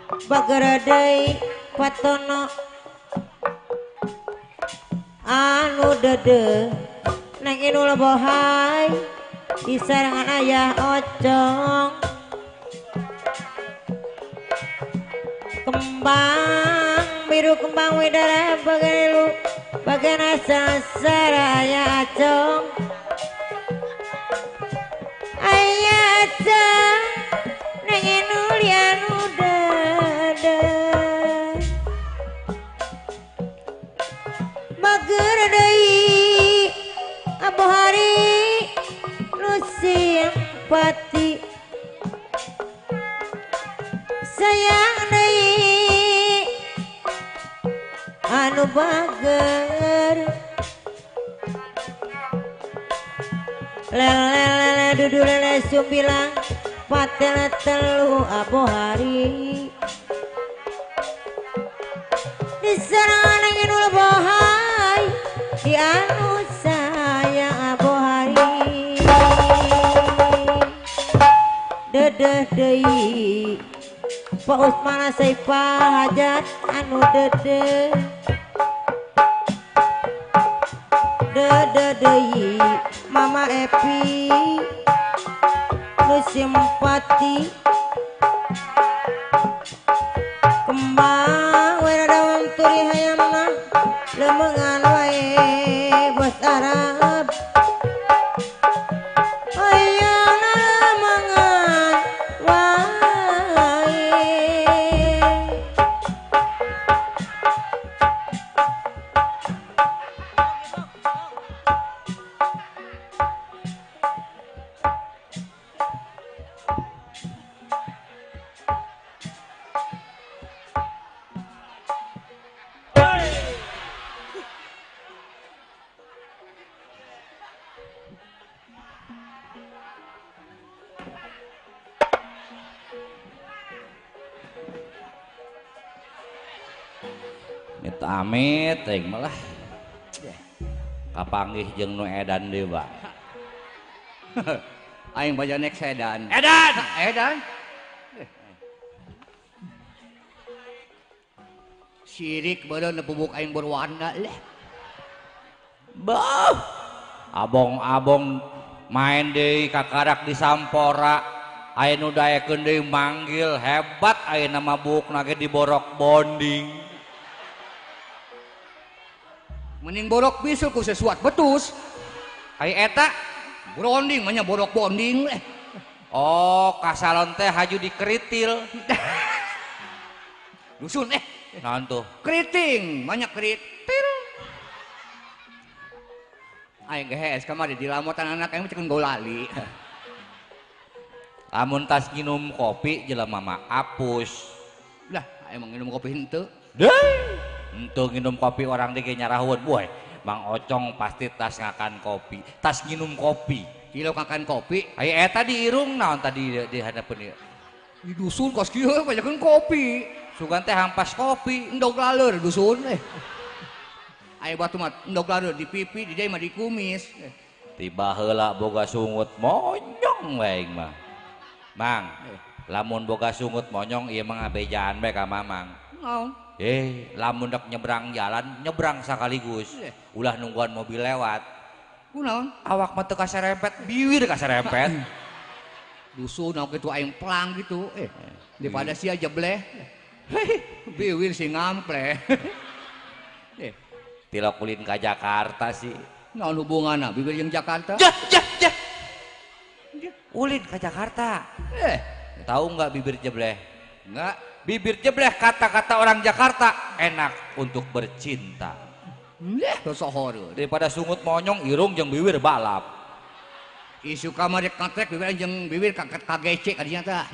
Bageradai patono anu dede neng inul bohai disarangan ayah ocong kembang biru kembang widara bagelu bagana saraya acong ayah acong neng inul anu dede bageradai Abu hari nusim pati sayang deui anu bager lele dudu lele sumbilang patel telu Abu hari disarangan angin ul bohai di anu saya Abu hari dedeh deui Pak Usmana Saifah hajat anu dedeh dedeh deui Mama Epi nu simpati kembang weradawang turi hayamna lemengan wae bos Arab ayana lemengan wae amit aing malah kapanggih jeung nu edan deui ba aing baja nek sedan edan sirik badan nepubuk aing berwarna leh bah abong-abong main deui kakarak di Sampora aya nu daekeun deui manggil hebat ayeuna mabukna ge diborok bonding mending borok bisul ku sesuatu betus ai eta bronding manya borok bonding leh oh kasalon teh haju dikeritil dusun naon tuh keriting manya keritil aing gehes kamari dilamotan anak aing cekeun golali lamun tas nginum kopi jelema mah apus lah emang minum kopi henteu deh untuk nginum kopi orang dike nyarahun boy Mang Ocong pasti tas ngakan kopi tas nginum kopi kilo ngakan kopi aya eta di irung naon tadi di hadapeun ieu di dusun kos kieu banyakeun kopi sugan teh hampas kopi endog laleur dusun aya batu mah endog laleur di pipi di dieu mah di kumis tiba heula boga sungut monyong we mah Mang lamun boga sungut monyong ieu mah ngabejaan bae ka Mamang naon lamun dak nyebrang jalan nyebrang sekaligus ulah nungguan mobil lewat kunaon awak mah teu kaserempet biwir kaserempet dusun aku kitu aing plang gitu daripada sia jebleh biwir si ngampleh tilok ulin ka Jakarta sih naon hubunganna biwir jeung Jakarta jah ulin ka Jakarta tahu nggak bibir jebleh enggak bibir jebleh kata-kata orang Jakarta enak untuk bercinta sohor daripada sungut monyong irung jeung bibir balap isu kamar katrek bibir jeung bibir kagece kadinya tah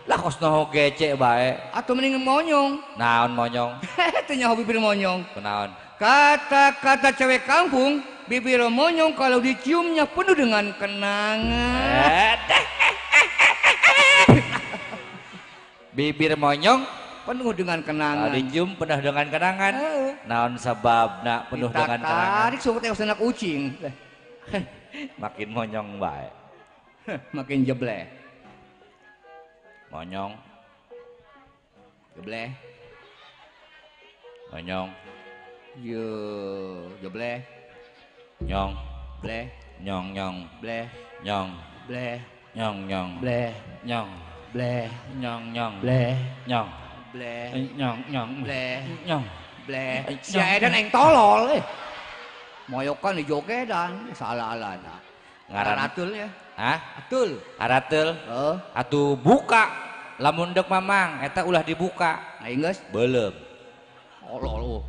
lah kos noh gece bae atau mending monyong naon monyong teu nyaho bibir monyong naon kata-kata cewek kampung bibir monyong kalau diciumnya penuh dengan kenangan bibir monyong penuh dengan kenangan dicium penuh dengan kenangan naon sababna penuh dengan kenangan tarik suku teh anak ucing makin monyong bae makin jebleh monyong jebleh. Nyong, Ye, jebleh. nyong, Bleh, nyong, bleh, nyong, bleh, nyong, bleh, nyong, bleh, nyong, bleh, nyong, bleh, nyong, bleh, nyong. bleh. Si Edan aing tolol moyokan di jogedan, salah-alah. Ngaran. Atul ya. Hah? Atul. Haratul. Heeh. Atuh buka. Lamun dek mamang, eta ulah dibuka. Aing geus Belum. tolol.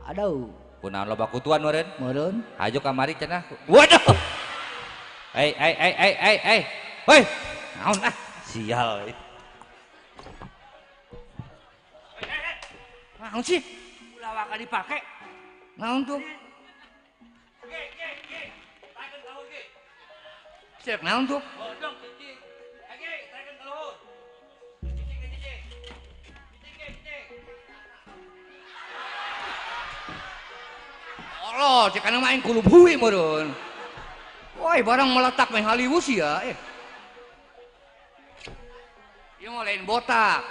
Aduh, Kunaon loba kutuan meureun? meureun. Ajo kamari cenah. Waduh. Hei. Hoi. Naon ah? Sial. Naon sih? Ulah waka dipake. Naon tuh? Cek naon tuh? Bodong cicing. Takeun ka luhur. Cicing. Allah, cek kana main kulub hui meureun. Woi, barang meletak main Hollywood sih ya. Ieu mah lain botak.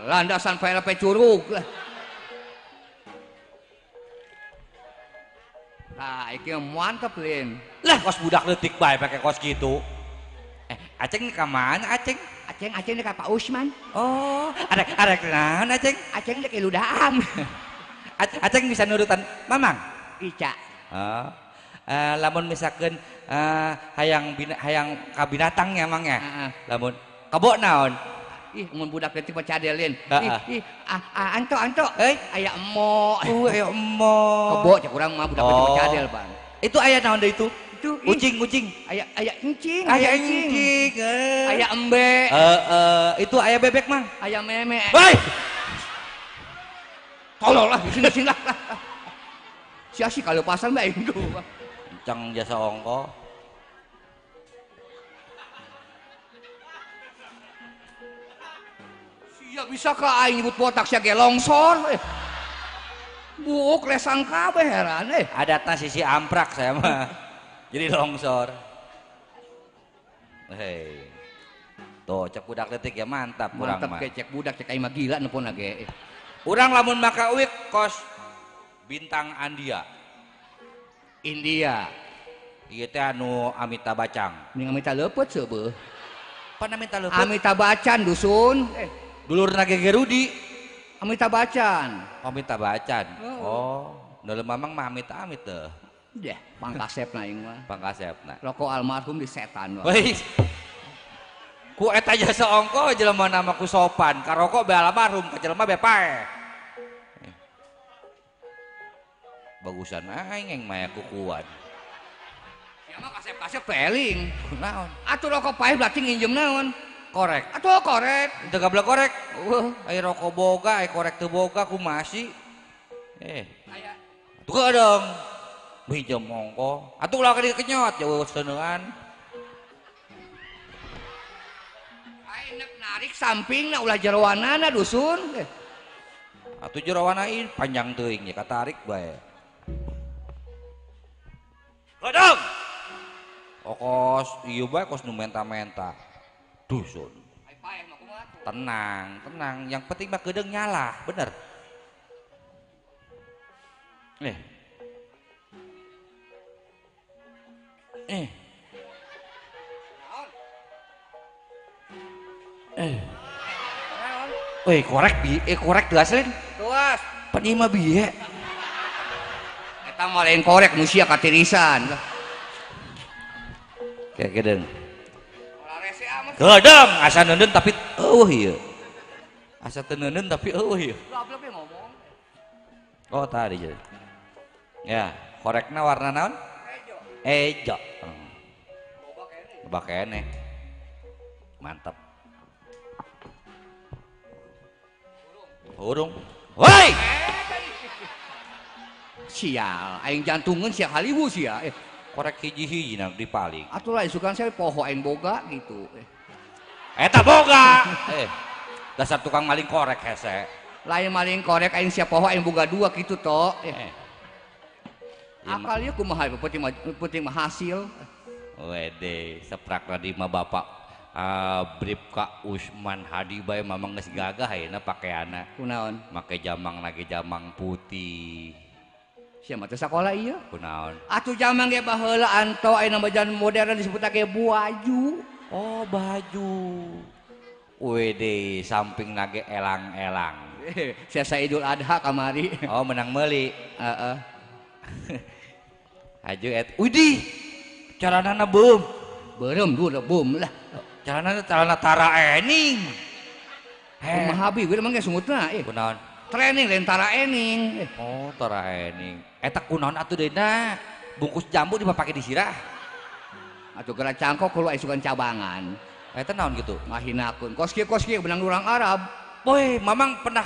Landasan PLP curug lah. Nah, iki mantep Lin. Lah kos budak leutik bae pake kos gitu. Aceng ni ka mana Aceng? Aceng dekat Pak Usman. Oh, ada kenaon Aceng? Aceng dekat Ludaam. Aceng bisa nurutan Mamang. Ica. Oh. Lamun misalkan hayang kabinatangnya emangnya. Lamun kebo naon? Ih, mun budak teh tipe cadelin. Heeh. Anto. Aya emo. Ayo emo. Kebo cek urang mah budak tipe cadel, Bang. Itu aya naon deui itu? Itu Kucing. aya encing, Aya encing. aya embe, Itu aya bebek, Mang. aya meme. Hei. Tolol lah, sini lah. Sia sih kalau pasal mbak itu. Kencang jasa ongko. Sia bisa ke aing nyebut botak sia ge longsor. Buuk lesang kabeh heran Adatna sisi amprak saya mah. Jadi longsor. Hei. Tuh cek budak detik ya mantap urang Mantap mah. ke cek budak cek aing mah gila nepona ge. Urang lamun maka uik kos Bintang Andia. India. Ieu teh anu Amitabh Bachchan. Mending Amitabh leupet seubeuh. Pan Amitabh leupeut? Amitabh Bachchan dusun. Dulurna Gege Rudi. Amitabh Bachchan. Amitabh Bachchan. Oh, dalam mamang mah amit-amit teh. Deh, pangkasepna aing mah. Pangkasepna. Rokok almarhum di setan. Wih. Ku eta jasa ongko jelema nama ku sopan, karoko be almarhum, ka jelema be pae. Bagusan aing maya kukuan. Ya mah kasep-kasep peling. Naon? Atuh rokok pae berarti nginjem naon? Korek. Atuh korek. Teu gablek korek. Aya rokok boga, aya korek teu boga ku masih. Aya. Tuh dong. Minjem ongko. Atuh ulah ka kenyot jauh seuneuan. Aing narik sampingna ulah jeroanana dusun. Atuh jerawana ieu panjang teuing nya katarik bae. Godong. Kos ieu bae kos nu menta-menta. Dusun. Tenang. Yang penting mah kedeung nyala, bener. Weh, korek teu asli. Tuas. Pan ieu mah bieu. Eta mah lain korek nu sia katirisan. Kayak kedeung. Ulah rese amat. Kedeung asa neuneun tapi eueuh ieu. Asa teu neuneun tapi eueuh ieu. Blok ngomong. Oh, tadi jadi. Ya, korekna warna naon? Ejo. Loba keneh. Mantap. Urung. Woi! Sial, aing jantungan sia Hollywood sia. Korek hiji-hiji nak dipaling. Atuh lain sukan saya poho aing boga gitu. Eta boga. Dasar tukang maling korek hese. Lain maling korek aing sia poho aing boga dua gitu toh. Akal ieu kumaha penting mah hasil. Wede, seprak di mah bapak Bribka Usman Hadi bae mamang geus gagah ayeuna pakaianna. Kunaon? Make jamang lagi jamang putih. Sia mah teu sakola ieu. Kunaon? Atuh jamang ge baheula anto ayeuna bajan modern disebut ge baju. Oh, baju. Wede samping nage elang-elang. Siasa Idul Adha kamari. Oh, menang meuli. Heeh. Aju widih. Caranana beum. Beureum dulu bum lah. Caranana calana tara ening. Kumaha bi we mah ge sungutna Kunaon? Training lain tara ening. Oh, tara ening. Eta kunaon atuh deuna? Bungkus jambu dipake disirah. Atuh gerak cangkok kulo isukan cabangan. Eta naon gitu? Ngahinakeun. Koski benang urang Arab. Boy, mamang pernah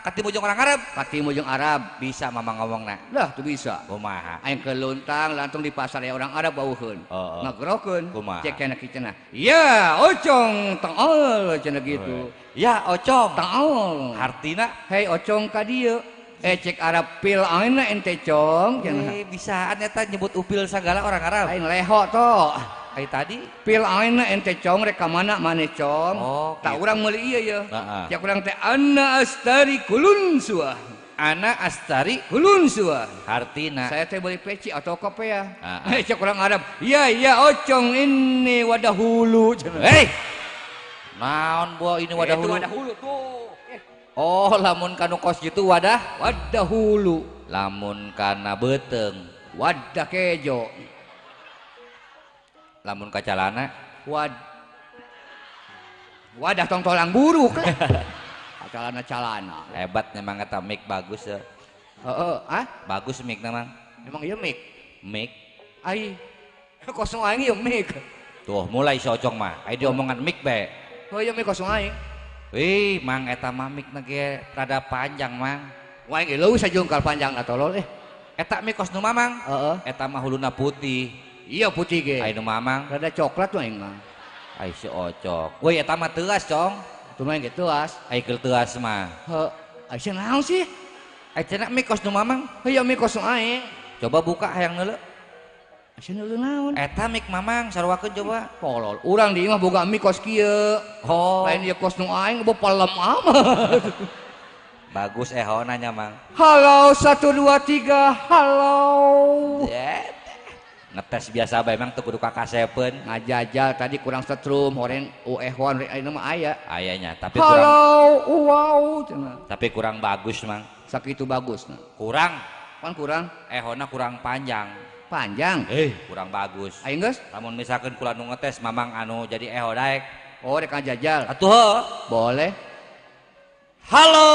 ketemu jeung orang Arab? Katimu jeung Arab. Bisa mamang ngomongna. Lah tuh bisa. Kumaha? Aing keluntang langsung di pasar ya orang Arab bauheun. Ngagerokeun. Kumaha? Cek kana kicenah. Ya, ocong tangol cenah gitu. Ya, ocong. Tangol. Artina? Hei ocong ka dieu. Cek Arab pil aina ente cong cenah. Bisaan eta nyebut upil sagala orang Arab. Lain leho to. Kayak tadi Pil aina ente cong rek ka mana maneh cong. Oh, Tak gitu. urang meuli ieu ya. Heeh. Cek urang teh Anna Astari Kulun Suah. Ana Astari Kulun Suah. Hartina. Saya teh beli peci atau kopi ya. Ah. Cek orang Arab. Ya ocong ini wadah hulu. Hei, naon bo ini wadah hulu? Wadah hulu tuh. Oh, lamun kanu kos gitu wadah. Wadah hulu. Lamun kana beuteng. Wadah kejo. Lamun kacalana. Wadah tongtolang buruk lah. Calana. Hebat memang eta mic bagus ya. Bagus mic memang. Emang iya mik. Mic. Ai. Kosong aing ieu mik. Tuh mulai si ocong mah. Aya diomongan mic bae. Oh iya mik kosong aing. Wih, mang eta mah mic na ge rada panjang mang. Wah aing leuwih sajungkal panjang atolol Eta mic kos nu mamang. Heeh. Eta mah huluna putih. Iya putih ge. Aya nu mamang. Rada coklat tuh aing mah. Ai si ocok. Woi eta mah teuas, Cong. Tuh main gitu as. Ai keur teuas mah. Heuh. Ai sia naon sih? Ai cenah mic kos nu mamang. Heuh mik kosong aing. Coba buka hayang neuleu. Sia neuleuh naon? Eta mic mamang sarwakeun coba. Tolol. Urang di imah boga mik kos kieu. Oh. Lain dia kos nu aing beu palem amat. Bagus ehona nya mang. Halo 1 2 3 halo. Ngetes biasa bae emang teu kudu kakasepeun. Ngajajal tadi kurang setrum horen ehwan rek ayeuna mah aya. Ayanya tapi Halo, kurang wow cenah. tapi kurang bagus mang. Sakitu bagusna. Kurang Pan kurang ehona kurang panjang. panjang. Kurang bagus. Aing geus. Lamun misalkan kula nu ngetes mamang anu jadi eho daek. Oh rek ngajajal. Atuh heuh. Boleh. Halo.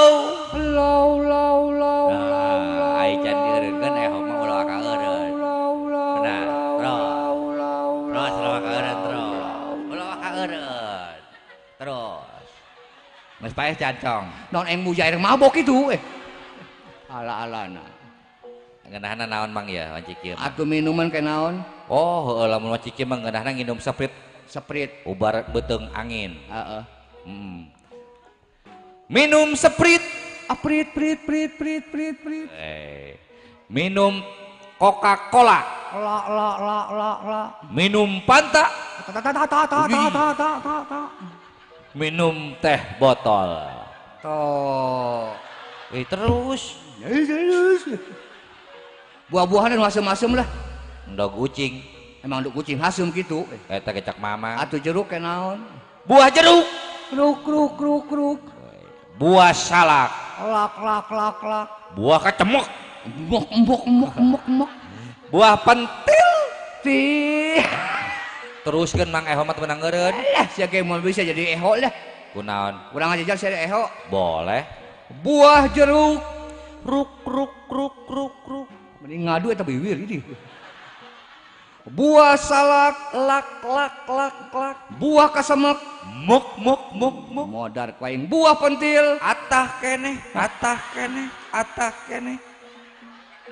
Halo, Ai can dieureunkeun eho mah ulah ka eureun. Benar. Terus ulah ka eureun terus. Ulah ka eureun. Terus. Geus paeh cancong. Non eng mujair mabok itu ala-alana. Ngeunahna naon mang ya wancik ieu? Atuh minuman kayak naon? Oh, heueuh lamun wancik ieu mah ngeunahna nginum Sprite Sprite. ubar beuteung angin. Heeh. Minum Sprite. Prit. Minum Coca-Cola. La. Minum Fanta. Ta. Minum teh botol. Toh. Terus Buah-buahan anu asem-asem lah. ndog ucing. Emang nduk kucing hasem gitu. Eta kecak mama. Atuh jeruk kayak naon? Buah jeruk. Kruk. Buah salak. Lak. Buah kacemuk. Mok. Buah pentil. Tih. Teruskeun mang eho mah menang eureun. Lah sia ge mau bisa jadi eho lah. Kunaon? Urang ngajajal sia eho. Boleh. Buah jeruk. Kruk. Mending ngadu eta bibir ini. Buah salak. Lak. Buah kasemek. Muk. Modar kuaing. Buah pentil. Atah keneh.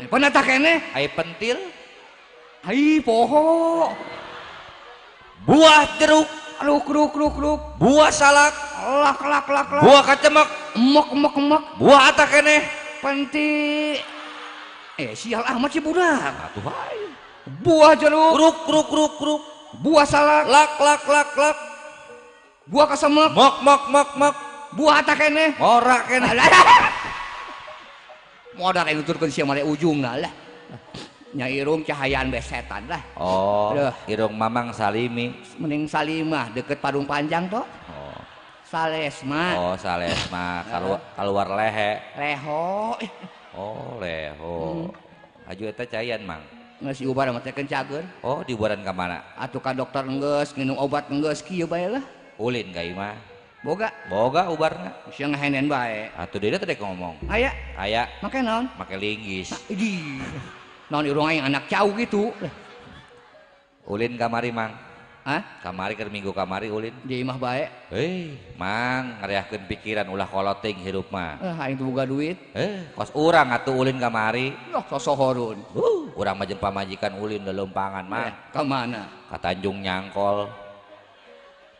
Penatah kene. Ai pentil. Hai poho. Buah jeruk. Kruk. Buah salak. Lak. Buah kacemuk. Mok. Buah atah keneh. Penti. Sial amat si budak. Atuh wae. Buah jeruk. Kruk. Buah salak. Lak. Gua kesemek. Mok. Buah tak kene. Ora kene. Modal yang nuturkeun sia mare ujungna lah. Nya irung cahayaan besetan lah. Oh, Aduh. irung Mamang Salimi. Mending Salimah deket Parung Panjang toh. Oh, Salesma. oh Sales mah keluar lehe. Leho. Oh, leho. Aju eta cayan, Mang. Geus ubar mah teh kencageun. Oh, dibuaran ka mana? Atuh ka dokter enggeus nginum obat enggeus kieu bae lah. Ulin ka imah. Boga. Boga ubarna. Sia ngahenen bae. Atuh dia teh ngomong. Aya, Aya make naon? make linggis. Idih. Naon irung aing anak cau gitu. Ulin kamari, Mang. Hah? Kamari keur minggu kamari ulin. Di imah bae. Mang ngareahkeun pikiran ulah koloting hirup mah. Aing teu boga duit. Kos urang atuh ulin kamari. Loh, sosohorun. Urang mah jeung pamajikan ulin lelumpangan, Mang. Ka mana? Ka Tanjung Nyangkol.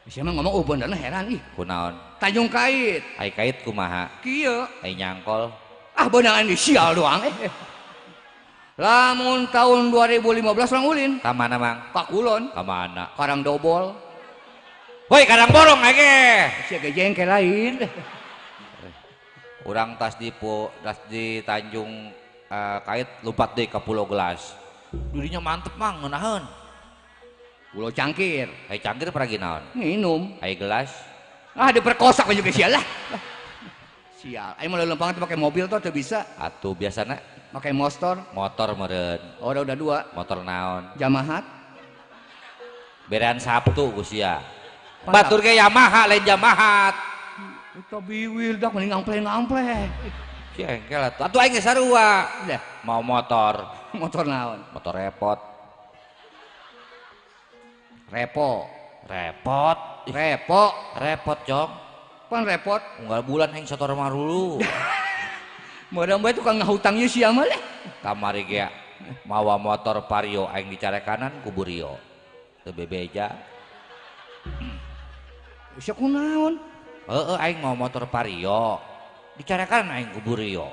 Sia mah ngomong benerna heran ih. Kunaon? Tanjung Kait. Ai kait kumaha? Kieu. Ai Nyangkol. Ah beunangan di sial doang. Lamun tahun 2015 orang ulin. Ka mana, Mang? Ka Kulon. Ka mana? Karang Dobol. Woi, kadang borong age. Sia ge jengkel lain. Urang tas di Tanjung Kait lompat deui ka Pulau Gelas. Dirinya mantep, Mang, ngeunaheun. Pulau Cangkir. Ai cangkir peragi naon? Minum. Ai gelas. Ah diperkosa ka juga sial lah. Sial. Aing mah leuleumpangan teh pakai mobil tuh teu bisa. Atuh biasana Pakai motor. motor meureun. Oh, udah dua. Motor naon? Yamaha. Berean Sabtu Gusia. Mantap. Batur ge Yamaha lain Yamaha. Eta biwil dah mending ngampleng. Jengkel atuh. Atuh aing ge sarua. Dah, Mau motor. motor naon? Motor repot. Repo. Repot. Repo. Repot, Jong. Pan repot. Unggal bulan aing sotor marulu. Modal bae tukang ngahutang ieu sia mah lah. Kamari ge mawa motor Vario aing dicare kanan ku Burio. Teu bebeja. Sia kunaon? Heeh aing mau motor Vario. Dicare kanan aing ku Burio.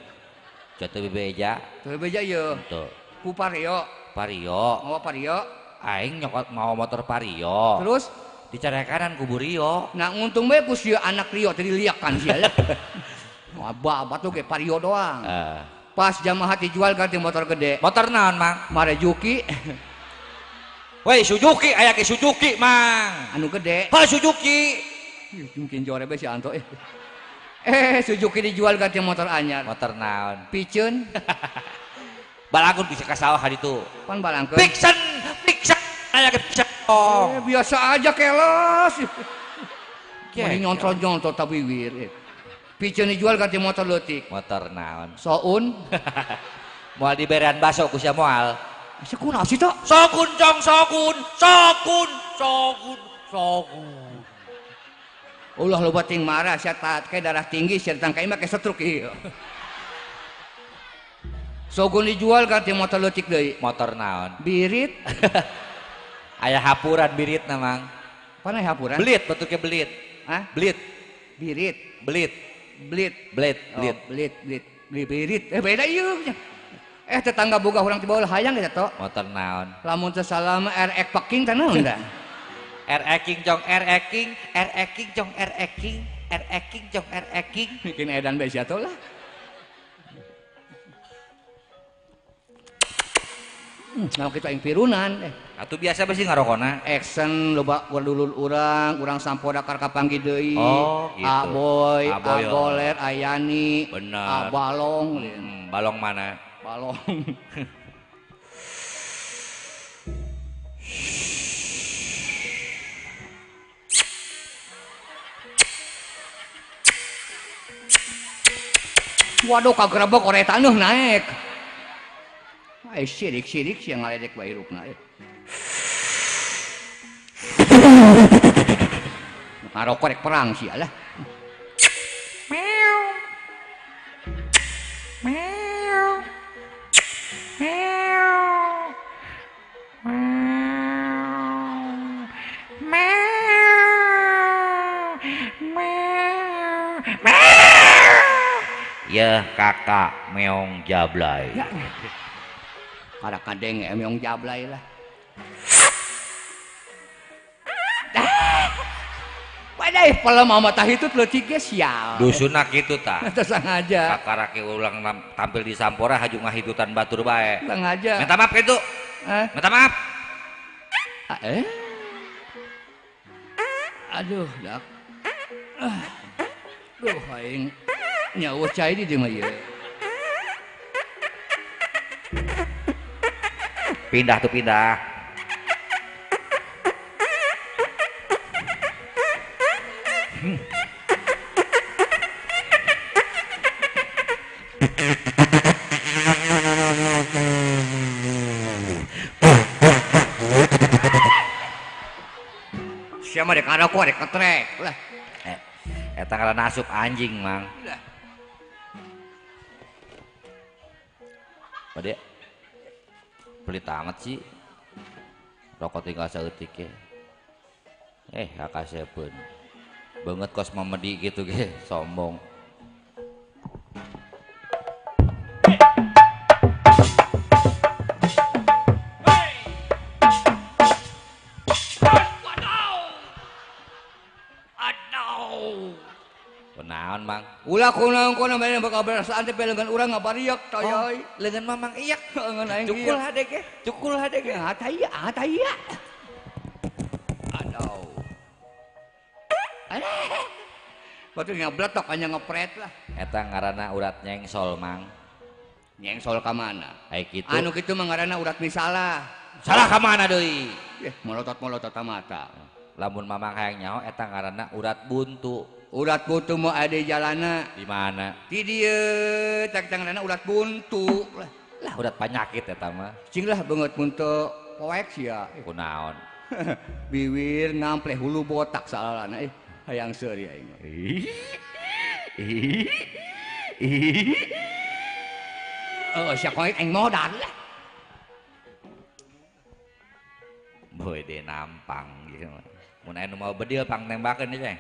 Jatuh bebeja. Teu beja ieu. Tuh. Ku Vario. Vario. Mau Vario. Aing nyokot mau motor Vario. Terus Dicare kanan ku Burio. nah untung bae ku sia anak Rio tadi liakan sia lah. Aba tuh ge Vario doang. Pas Yamaha dijual ganti motor gede. Motor naon, Mang? Marejuki Woi, Suzuki, aya ke Suzuki, Mang. anu gede. Ha, Suzuki. Mungkin jore bae si Anto. Suzuki dijual ganti motor anyar. Motor naon? Piceun Balagun bisa ka sawah ditu. pan balangkeun. Piksen, aya ke piksen. Biasa aja keles. Kek. Mending nyontrol-nyontrol tabiwir. Piceun dijual ganti motor leutik. Motor naon? Soun. Moal diberean baso ku sia moal. Asa kunaon sih to? Sokun, Cong, sokun. Ulah loba ting marah sia kayak darah tinggi sia datang ka imah kayak stroke ieu. Sogun dijual ganti motor leutik deui. Motor naon? Birit. Aya hapuran biritna, Mang. Pana hapuran? Belit, betul ke belit. Hah? Belit, Birit. belit, Blit. belit, belit. Oh, blit. Birit. Beda ieu. Tetangga boga urang ti bawah hayang eta to. Motor naon? Lamun teu salam RX Peking teh naon da? RX Cong, RX Cong, RX. Bikin edan bae sia to lah. Nah kita yang pirunan Atuh biasa besi ngarokona. action loba dulur urang sampoda kar kapanggi deui. Oh, gitu. Aboy, Aboy, Aboler, Ayani, Bener. Balong, Balong mana? Balong. Waduh kagerebek oreta neuh naik. Sirik sih ngaledek bae hirupna. Ngarokok rek perang sih lah. Meow. Meow. Meow. Meow. Ya kakak meong jablay. Ya. Kada kadeng meong jablay lah. Padahal pala mama tah itu leutik ge sial. Dusuna kitu tah. Teu sengaja. Sakarake ulang tampil di Sampora haju ngahitutan batur bae. Sengaja. Minta maaf kitu. Minta maaf. Aduh, dak. Duh, aing nyawa cai di dieu mah ieu. Pindah tuh pindah. Siapa dek ada kok dek ketrek lah. Eta karena asup anjing mang. Pade pelit amat sih. Rokok tinggal saeutik ge. Hakasepeun. Banget kos mamedi gitu ge, sombong. Kunaon mang? Ulah kunaon bae bakal berasaan teh leungeun urang ngabariak tayai. Leungeun mamang iyak. Leungeun aing Cukul hadek ge. Cukul hadek ge. Ataya. Aduh. Batu ngabletok hanya ngepret lah. Eta ngaranna urat nyengsol mang. Nyengsol ka mana? Ai kitu. Anu kitu mah ngaranna urat misalah. Salah ka mana deui? Molotot mata. Lamun mamang hayang nyaho eta ngaranna urat buntu. Urat buntu mah ade jalana. Di mana? Di dieu tak ngaranna urat buntu. Lah urat penyakit eta mah. Cing lah beungeut munte poek sia. Kunaon? Biwir ngampleh hulu botak salalana hayang seuri aing. Sia koek aing modal lah. Boy de nampang gitu. Mun aya nu mau bedil pang tembakeun ieu teh.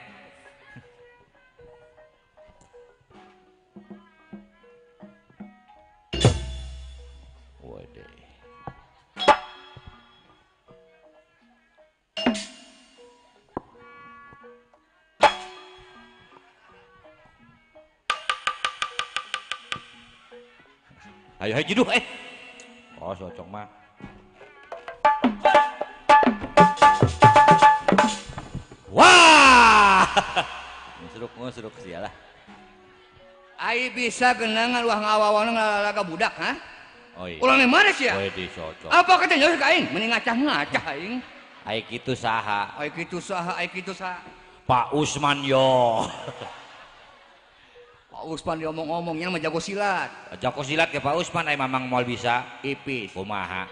Wode. Ayo juduh Oh, socok mah. Wah! Ngusruk sialah. Ai bisa genangan wah ngawawana ngalalaga budak, ha? Oh iya. Ulang mana sia? Oh di cocok. Apa kata nyawa ka aing? Mending ngacah aing. Ai kitu saha? Ai kitu saha? Pak Usman yo. Pak Usman diomong-omongnya mah jago silat. Jago silat ke Pak Usman ai mamang moal bisa Ipis. kumaha.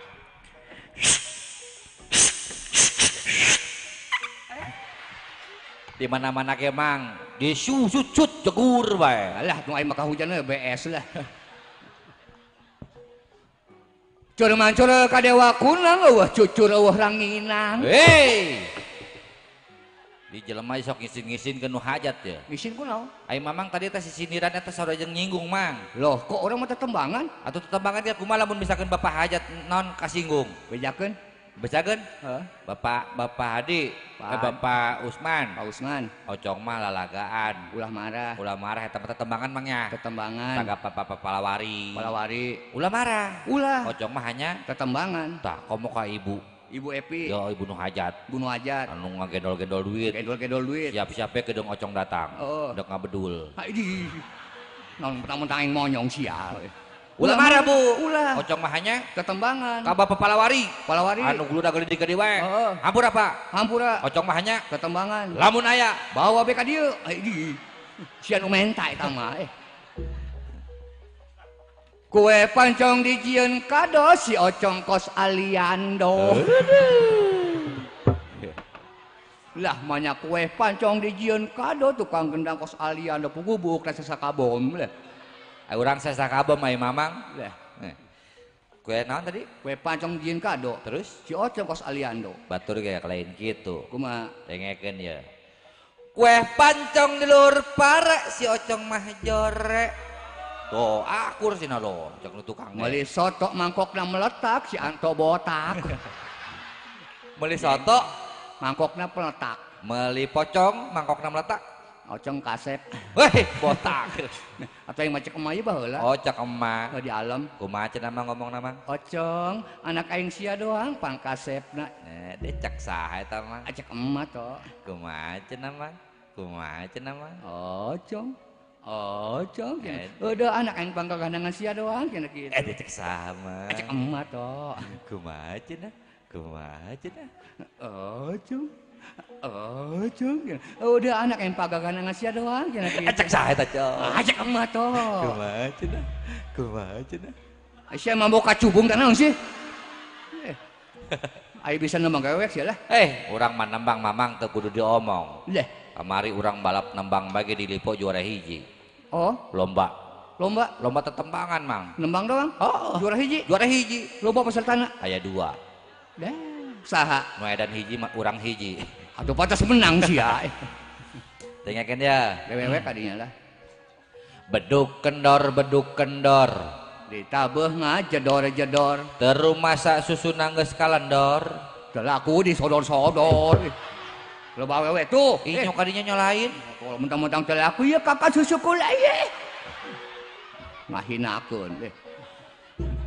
Di mana-mana ke mang disucut jegur bae. Alah nu aing mah kahujan we BS lah. Cur mancur ka dewa kunang eueuh cucur eueuh ranginang. Di jelema sok ngisin-ngisin ke nu hajat ya. Ngisin kunaon? Ai mamang tadi teh sisiniran eta sarojeng nyinggung mang. Loh, kok orang mah tetembangan? Atuh tetembangan dia kumaha lamun misalkan bapak hajat naon kasinggung. Bejakeun? Bejakeun? Heeh. Bapak Hadi, Bapak Usman. Pak Usman, Ocong mah lalagaan. ulah marah. Ulah marah eta tetembangan mangnya. Tetembangan. Taga papa palawari. Ulah marah. Ulah. Ocong mah hanya Tetembangan. tah komo ka ibu. Ibu Epi. Yo ibu nu hajat. Bunuh ajat. Anu ngagendol-gendol duit. Gedol-gedol duit. Siap-siap ke dong Ocong datang. Oh. Dek ngabedul. Aidi. Non mentang-mentang aing monyong sial. Ulah marah bu. Ulah. Ocong mah hanya Tetembangan. ka bapak palawari. Palawari. Anu guluda geudeung di wae. Heeh. Hampura pak. Hampura. Ocong mah hanya Tetembangan. lamun aya Bawa be ka dieu. Aidi. Sia nu menta eta mah. Kue pancong dijieun kado si Ocong kos Aliando. Lah manya kue pancong dijieun kado tukang gendang kos Aliando pugubuk rasa sakabom lah. urang sasakabom ai mamang. Lah, Kue naon tadi? kue pancong dijieun kado. Terus Si Ocong kos Aliando. batur ge lain kitu. Kumaha? Dengekeun ya. Kue pancong di lur pare si Ocong mah jore. Tuh akur sina lo, cek nu tukang. Meuli soto mangkokna meletak si Anto botak. Meuli soto Mangkokna peletak. Meli pocong mangkokna meletak. Ocong kasep. Weh, botak. Atau yang macam kemaya baheula. Oh, cak emak. Di alam. Kumaha cenah mah ngomong nama? Ocong, anak aing sia doang pang kasepna. Dia cak saha eta mah. Acek emat to. Kumaha cenah mah? Kumaha cenah mah? Ocong. Ocong. Udah anak aing pang kagandangan sia doang kena kitu. Dia cek saha mah. Acek emat to. Kumaha cenah? Kumaha cenah? Ocong. Ocong. Udah anak aing pang kagandangan sia doang kena kitu. Cek saha eta, Cong? Acek emat to. Kumaha cenah? Kumaha cenah? Sia mambo kacubung teh naon sih? Ai bisa nembang gawek sia lah. Urang mah nembang mamang teu kudu diomong. Leh. Kamari urang balap nembang bage di Lipo juara hiji. Oh, Lomba lomba tetembangan, Mang. nembang doang? Oh, Juara hiji? juara hiji. Lomba pesertana? Aya 2. Dah, saha? Nu edan hiji mah urang hiji. Atuh patas menang sih ya. Dengakeun ya. Wewe kadinya lah. Beduk kendor. Ditabeuh jedor-jedor. Teu masa susu nanggeus kalendor. Teu laku disodor-sodor. Loba wewe tuh. Inyo kadinya nyolain. Kalau mentang-mentang teu laku ya kakak susuku lah ye. Ngahinakeun.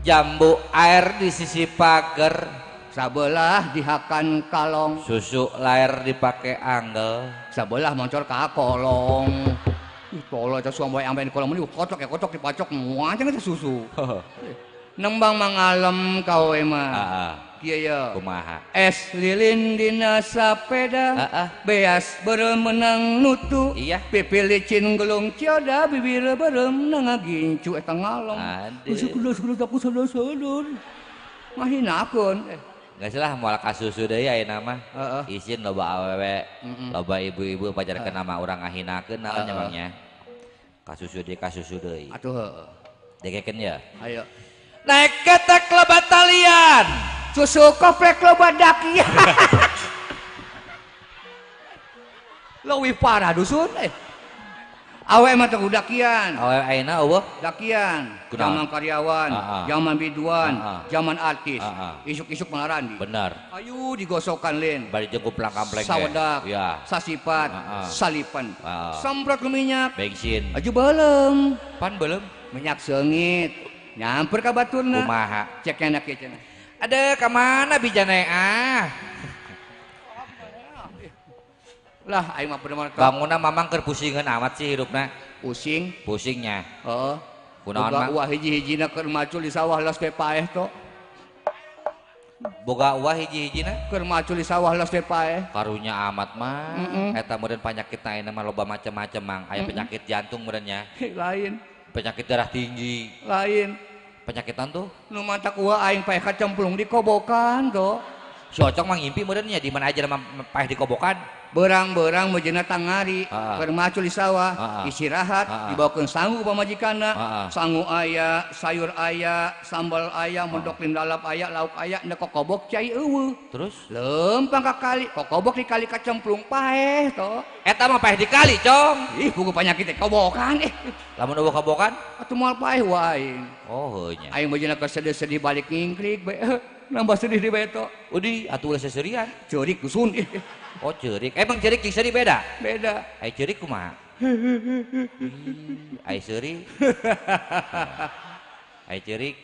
Jambu air di sisi pager. Sabelah dihakan kalong. Susu lair dipake anggel. Sabelah moncor ka kolong. Tolong itu suam bae ampe di kolong meni kocok dipacok muah cenah teh susu. Nembang mangalem kawe mah. Heeh. Kieu ya. Kumaha? Es lilin dina sapeda. Beas beureum menang nutu. Iya. Pipi licin gelung cioda bibir beureum nangagincu eta ngalong. Sudah aku sadar. Mahinakeun. Nggak salah moal kasusu deui ayeuna mah. Izin loba awewe, loba ibu-ibu pajarkeun nama urang ngahinakeun naon emangnya. Kasusu deui. Atuh heueuh. Degekeun ya. Ayo. Naik ketek lo batalian. Susu koplek lo badak ya. Leuwih parah dusun. Awe mah teh dakian. Awewe ayeuna eueuh Dakian. Kunaon? Zaman karyawan, zaman biduan, zaman artis. Isuk-isuk mengarandi. Bener. Ayu digosokan lin. Bari jeung kuplang kampleng Sawedak, ya. sasipat, salipan. Semprot ke minyak. Bensin. Aju belum. Pan belum. Minyak sengit. Nyamper ka baturna. Kumaha? Cek enak ya cenah. Ada kemana bijana Lah aing mah bener bangunna mamang keur pusingeun amat sih hidupna. Pusingnya. Heeh. Kunaon mah? Ulah hiji-hijina keur macul di sawah los teh paeh to. Boga uah hiji-hijina Keur macul di sawah los teh paeh. karunya amat mah. Eta meureun panyakitna ayeuna mah loba macam-macam mang. Aya penyakit jantung meureunnya. Lain. Penyakit darah tinggi. Lain. Penyakitan tuh. Nu mantak uah aing paeh kacemplung di kobokan to. Si Ocong mah ngimpi meureunnya di mana aja mah paeh di kobokan. Berang-berang meujeuna tangari keur macul di sawah istirahat dibawakeun sangu ka majikanna sangu aya sayur aya sambal aya mendok lindalap aya lauk aya nek kokobok cai eueuh Terus lempang ka kali kokobok di kali kacemplung paeh to eta mah paeh di kali Cong. ih buku penyakit teh kobokan Lamun eueuh kobokan atuh moal paeh wae oh heunya aing meujeuna keur sedih-sedih balik ngingkrik bae nambah sedih di beto udi atuh geus seserian ceurik dusun oh ceurik emang ceurik jeung seuri beda ai ceurik kumaha ai seuri ai ceurik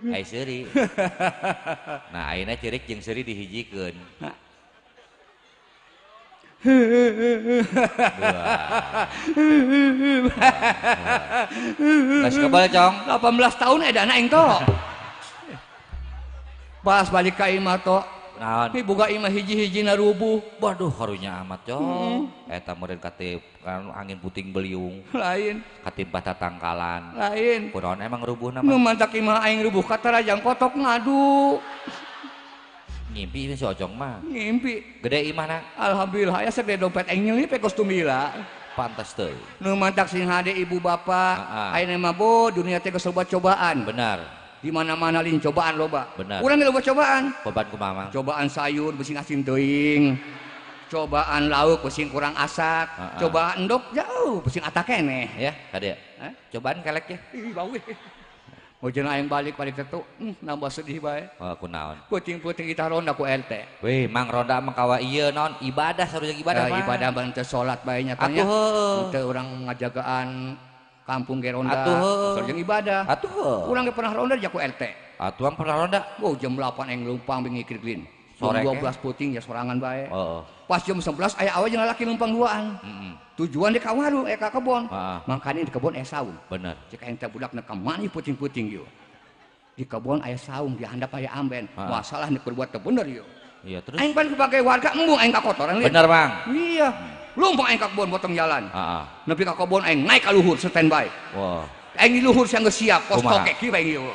ai seuri nah ayeuna ceurik jeung seuri dihijikeun Geus kebal Cong 18 tahun edana aing to pas balik ka imah to naon tapi boga imah hiji-hijina rubuh waduh karunya amat Cong eta meureun katip kan angin puting beliung lain katimpah tatangkalan lain kunaon emang rubuhna nu mah mantak imah aing rubuh ka tarajang kotok ngadu ngimpi ini si Ocong mah ngimpi gede imahna alhamdulillah aya segede dompet aing nyelip kostum bila pantas teuy nu mantak sing hade ibu bapak ayeuna mah bo dunia teh geus loba cobaan benar di mana-mana lin cobaan loba benar urang ge loba cobaan beban kumaha cobaan sayur beusi asin teuing cobaan lauk beusi kurang asak cobaan endog jauh beusi atak keneh ya kade cobaan kelek ya ih bau Hujan aing balik tetu, nambah sedih bae. Oh, kunaon? Puting-puting kita ronda ku RT. Weh, mang ronda mah kawa ieu naon ibadah sarua ibadah mah. Ibadah ban teu salat bae nya kan nya. Teu urang ngajagaan kampung ge ronda. Atuh jeung ibadah. Atuh. Urang ge pernah ronda ja ku RT. Atuh pernah ronda. Oh, jam 8 aing lumpang bingi kirglin. Sore Jam 12 puting ya sorangan bae. Heeh. Pas jam 11 aya awe jeung lalaki lumpang duaan. Tujuan di ka warung ka kebon. Mangkana di kebon aya saung. Bener. Cek aing teh budak neuk ka mana puting-puting ieu. Di kebon aya saung, di handap aya amben. Masalah nih berbuat teu bener ieu. Iya terus. Aing pan sebagai warga embung aing ka kotoran liat. Bener, Bang. Iya. Lumpang aing ka kebon potong jalan. Heeh. Nepi ka kebon aing naik ka luhur standby. Wah. Aing di luhur siang geus siap, pos Kumaha? toke kieu aing ieu.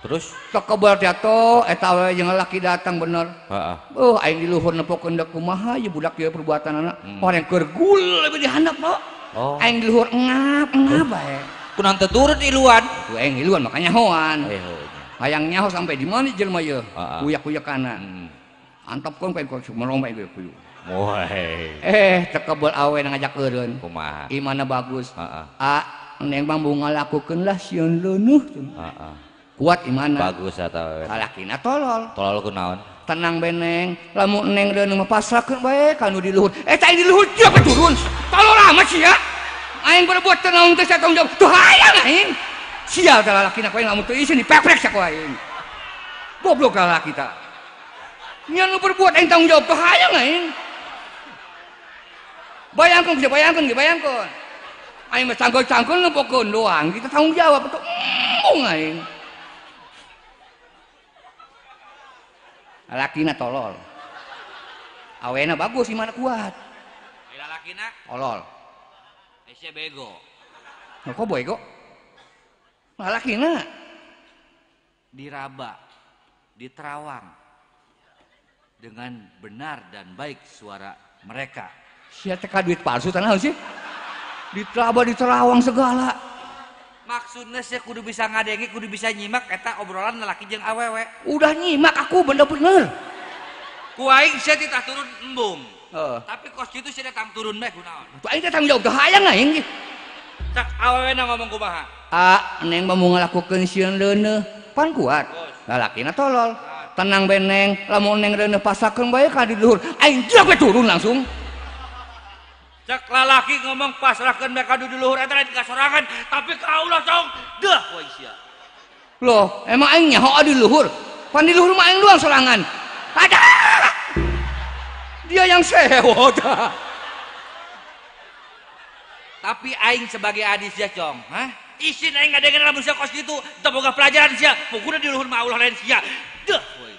Terus? Tok kebal jatuh, eta we jeung laki datang bener. Heeh. Aing di luhur nempokeun deuk kumaha ieu budak ieu perbuatanana. Orang keur gul leuwih di handap lo. Oh. Aing di luhur engap bae. Kunaon teu turun iluan. Ku aing iluan makanya hoan. Heuh. Hayang nyaho sampai di mana jelema ieu? Kuyak-kuyakana. Antepkeun pae ku meromba ieu kuyu. Woi. Teu kebal awe ngajak eureun. Kumaha? Imana bagus. Heeh. Neng bang bunga lakukeun lah sieun leunuh. Heeh. Kuat imana? Bagus eta we. Lalakina tolol. Tolol kunaon? Tenang beneng, lamun neng leuneung mah pasrahkeun bae kanu di luhur. Eta di luhur dia turun. Tolol amat sia. Aing berbuat teu naon teu tanggung jawab. Tuh hayang aing. Sial teh lalakina ku aing lamun teu isin dipeprek sak ku aing. Goblok lalaki teh. Nya nu berbuat aing tanggung jawab tuh hayang aing. Bayangkeun bisa bayangkeun. Aing mah cangkeul-cangkeul nempokeun doang. Kita tanggung jawab tuh embung aing. Lalakina tolol. Awena bagus imana kuat. Lalakina Tolol. Sia bego. Kok bego? Lalakina Diraba, diterawang dengan benar dan baik suara mereka. sia teh ka duit palsu teh naon sih? Diteraba diterawang segala. Maksudnya saya kudu bisa ngadengi, kudu bisa nyimak eta obrolan lelaki jeung awewe. Udah nyimak aku bener-bener. Ku aing sia titah turun embung. Tapi kos kitu sia datang turun bae kunaon. Tuh aing teh tanggung jawab teu hayang aing. Cak awewena ngomong kumaha? Neng mah mau ngalakukeun sieun leuneuh, pan kuat. Lalakina tolol. Tenang beneng, lamun neng leuneuh pasakeun bae ka di luhur, aing jeuk we turun langsung. Cak lalaki ngomong pasrahkeun bae ka di luhur eta lain kasorangan, tapi ka Allah cong deuh poe sia. Loh, emang aing nyaho di luhur? Pan di luhur mah aing doang sorangan. Ada. Dia yang sewa dah. Tapi aing sebagai adis sia cong, hah? Isin aing ngadengeun lamun sia kos kitu, teu boga pelajaran sia. Pokona di luhur mah Allah lain sia. Deuh poe.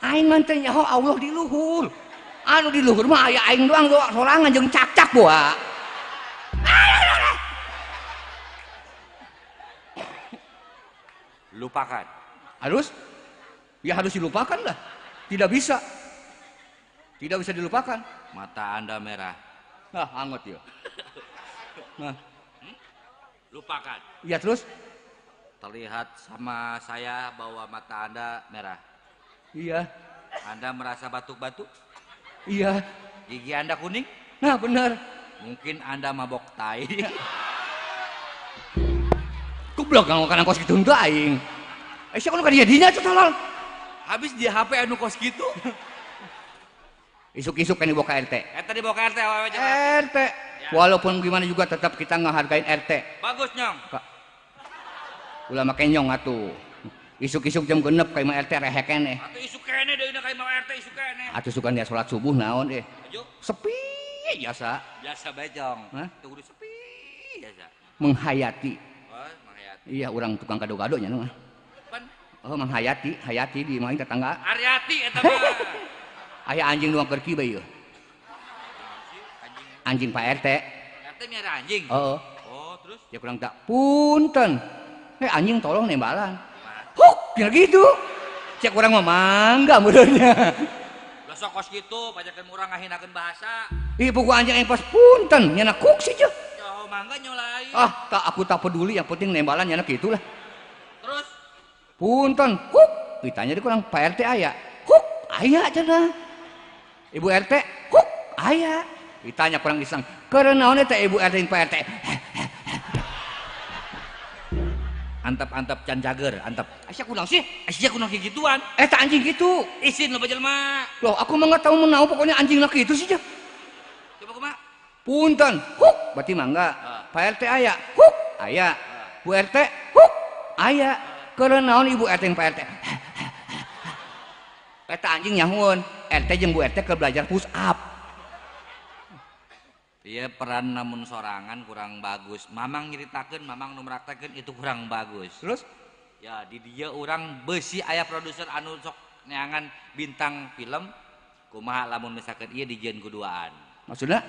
Aing mah teh nyaho Allah di luhur. Anu di luhur mah aya aing doang sorangan jeung cak-cak boa. Lupakan. Harus? Ya harus dilupakan lah. Tidak bisa. Tidak bisa dilupakan. Mata Anda merah. Nah, anget ya. Nah, Lupakan. iya terus? Terlihat sama saya bahwa mata Anda merah. Iya. Anda merasa batuk-batuk? Iya. Gigi Anda kuning? Nah, benar. Mungkin Anda mabok tai. Goblok kana kos kitu henteu aing. Sia kudu ka dinya tuh tolol. Habis di HP anu kos gitu. Isuk-isuk kan dibawa ke RT. Eta dibawa ke RT awewe jeung RT. Walaupun gimana juga tetap kita ngehargain RT. bagus nyong. Ulah make nyong atuh. Isuk-isuk jam genep ka imah RT rehek keneh. Atuh isuk kene deui ka imah RT isuk kene. Atuh sukan dia salat subuh naon Ajo. Sepi biasa. Biasa bae jong. Hah? Teu kudu sepi biasa. Menghayati. Oh, menghayati. Iya, orang tukang gado-gado nya mah. Pan Oh, menghayati, hayati di imah tetangga. Aryati eta mah. Aya anjing doang keur kieu ieu. Anjing Pak RT. RT miara anjing. Heeh. Oh, terus Ya kurang tak punten. Anjing tolong nembalan. Huk, ya gitu. Cek orang mah mangga meureunnya. lah sok kos kitu pajakeun urang ngahinakeun bahasa. Ih puku anjing yang pas punten, nyana kuk sih je. Jauh mangga nyolai. Tak aku tak peduli, yang penting nembalan nyana gitu lah. Terus Punten, huk. Ditanya di kurang Pak RT aya. Huk, aya cenah. Ibu RT, huk, aya. Ditanya kurang iseng, karena naon eta Ibu RT jeung Pak RT? antep-antep can jager, antep. Asa kunaon sih? Sia kunaon gituan. Eta anjing gitu. Isin lo jelema. Loh, aku mah enggak tahu menahu pokoknya anjing nak itu sih. Coba kumaha? Punten. Huk, berarti mah enggak. Pak RT aya. Huk, aya. Bu RT, huk, aya. Keur naon Ibu RT yang Pak RT? Eta anjing nyahuun. RT jeung Bu RT keur belajar push up. Iya peran namun sorangan kurang bagus. Mamang nyeritakeun, mamang nu mraktekeun itu kurang bagus. Terus ya di dia orang besi aya produser anu sok neangan bintang film. Kumaha lamun misalkan ieu dijieun kuduaan. maksudnya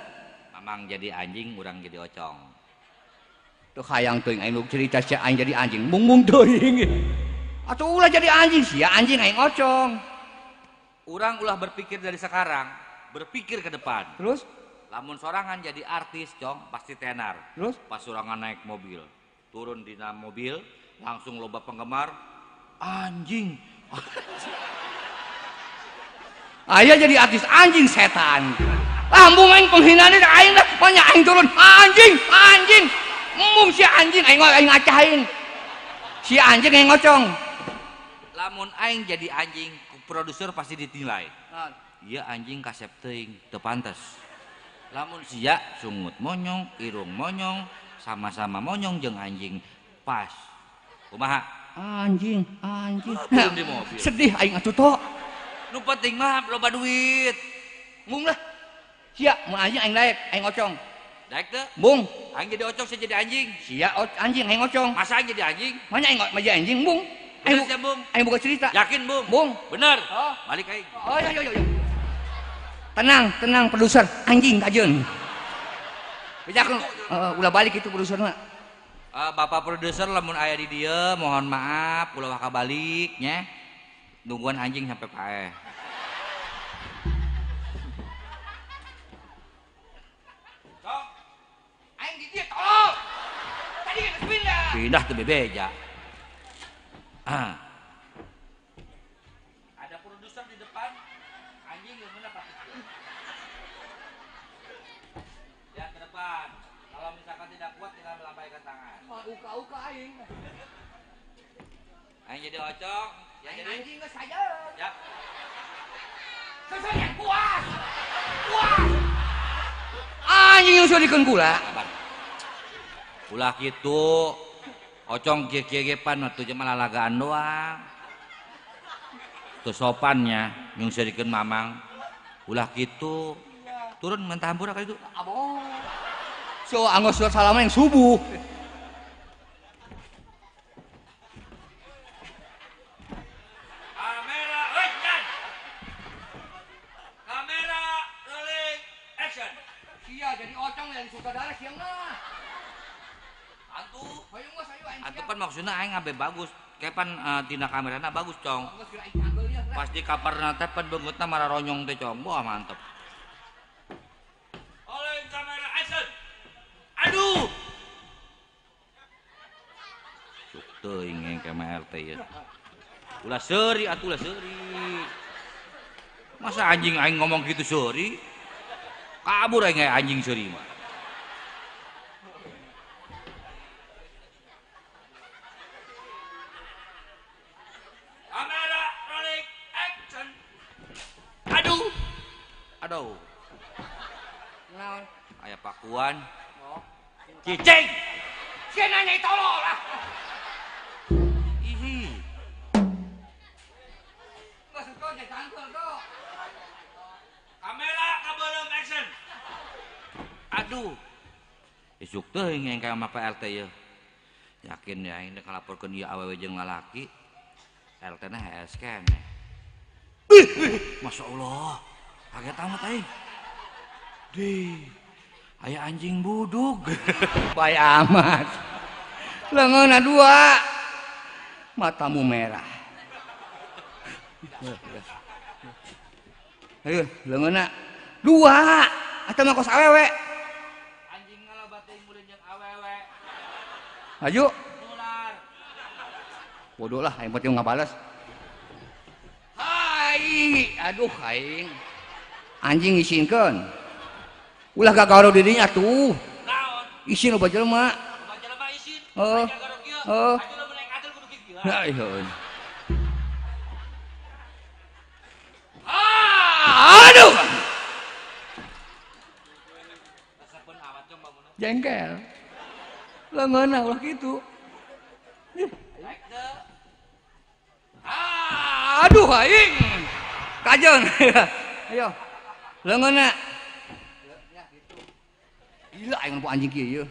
Mamang jadi anjing, urang jadi ocong. tuh hayang teuing aing cerita si aing jadi anjing. Mung teuing. Atuh ulah jadi anjing sia anjing aing ocong. Urang ulah berpikir dari sekarang, berpikir ke depan. Terus Lamun sorangan jadi artis, cong, pasti tenar. Terus? Pas sorangan naik mobil, turun di dalam mobil, langsung loba penggemar, anjing. Ayah jadi artis anjing setan. Lambung aing penghinaan itu aing dah, banyak aing turun anjing, anjing. Si anjing aing ngacahin. Si anjing aing ngocong. Lamun aing jadi anjing, produser pasti ditinilai. Iya anjing kasep teuing, teu pantes. Lamun sia sungut monyong, irung monyong, sama-sama monyong jeung anjing pas. Kumaha? Anjing, anjing. Turun di mobil. Sedih aing atuh to. Nu penting mah loba duit. Mung lah. Sia mun anjing aing daek, aing ngocong. Daek teu? Mung. Aing jadi ocong, saya jadi anjing. Sia anjing aing ngocong. Masa aing jadi anjing? Mana aing jadi anjing, Mung? Bener sia, Bung. Aing buka cerita. Yakin, Bung? Bung. Bener. Oh. Balik aing. Oh ya. Tenang, produser anjing kajeun. Bejakeun ulah balik itu produserna. Bapak produser lamun aya di dieu mohon maaf ulah waka balik nya. Nungguan anjing sampai paeh. Cok. Aing di dieu tolong. Tadi geus pindah. Pindah teu bebeja. Ada produser di depan. Anjing yang mana Pak? Ya ke depan. Kalau misalkan tidak kuat tinggal melambaikan tangan. Uka aing. Aing jadi ocong, ya jadi Anjing geus saja. ya. Kesan yang puas. Anjing yang sudah dikeun kula. Ulah kitu. Ocong kieu-kieu pan atuh cuma lalagaan doang. Teu sopannya nyung sadikeun mamang. Ulah kitu. Turun mentah hampura ka itu. Abo. So angos surat salaman yang subuh. Kamera, dan. Kamera rolling action. Sia jadi ocong yang sutradara siang mah. Antu, Hayung mah sayu aing. antu kan maksudna aing abe bagus. Kepan tina kamerana bagus, cong. Geus kira aing cagel ya. Pas di kaparna teh pan beungeutna mararonyong teh, cong. Wah, mantep. Rolling kamera action. Aduh. Cuk teuing engke MRT ya. Ulah seuri atuh ulah seuri. Masa anjing aing ngomong gitu seuri? Kabur aing anjing seuri mah. Kamera rolling action. Aduh. Naon? Aya pakuan. Oh. Cicing. Sia nanya tolol lah. Ihi. Geus kau jadi cangkel kau. Kamera kabeulem action. Aduh. Isuk teuing engke mah PLT ye. Yakin ya ini kalaporkeun ieu awewe jeung lalaki. LT-na HS keneh. Masya Allah. Kaget amat aing. Aya anjing budug. Baik amat. Leungeunna dua. Matamu merah. Ayo, leungeunna dua. Atuh mah kos awewe. Anjing ngalobat teuing mulin jeung awewe. Maju. Nular. Bodoh lah, yang penting ngabales. Hai, aduh aing. Anjing isinkeun. Ulah gagaro dirinya tuh. Naon? Isin loba jelema. Baca lemah isin. Oh. Baca garok ieu. Oh. Atuh lu menek Ayo. Aduh. Jengkel. Leungeunna ulah kitu. Aduh aing. Kajeun. Ayo. Leungeunna. Gila aing nu anjing kieu.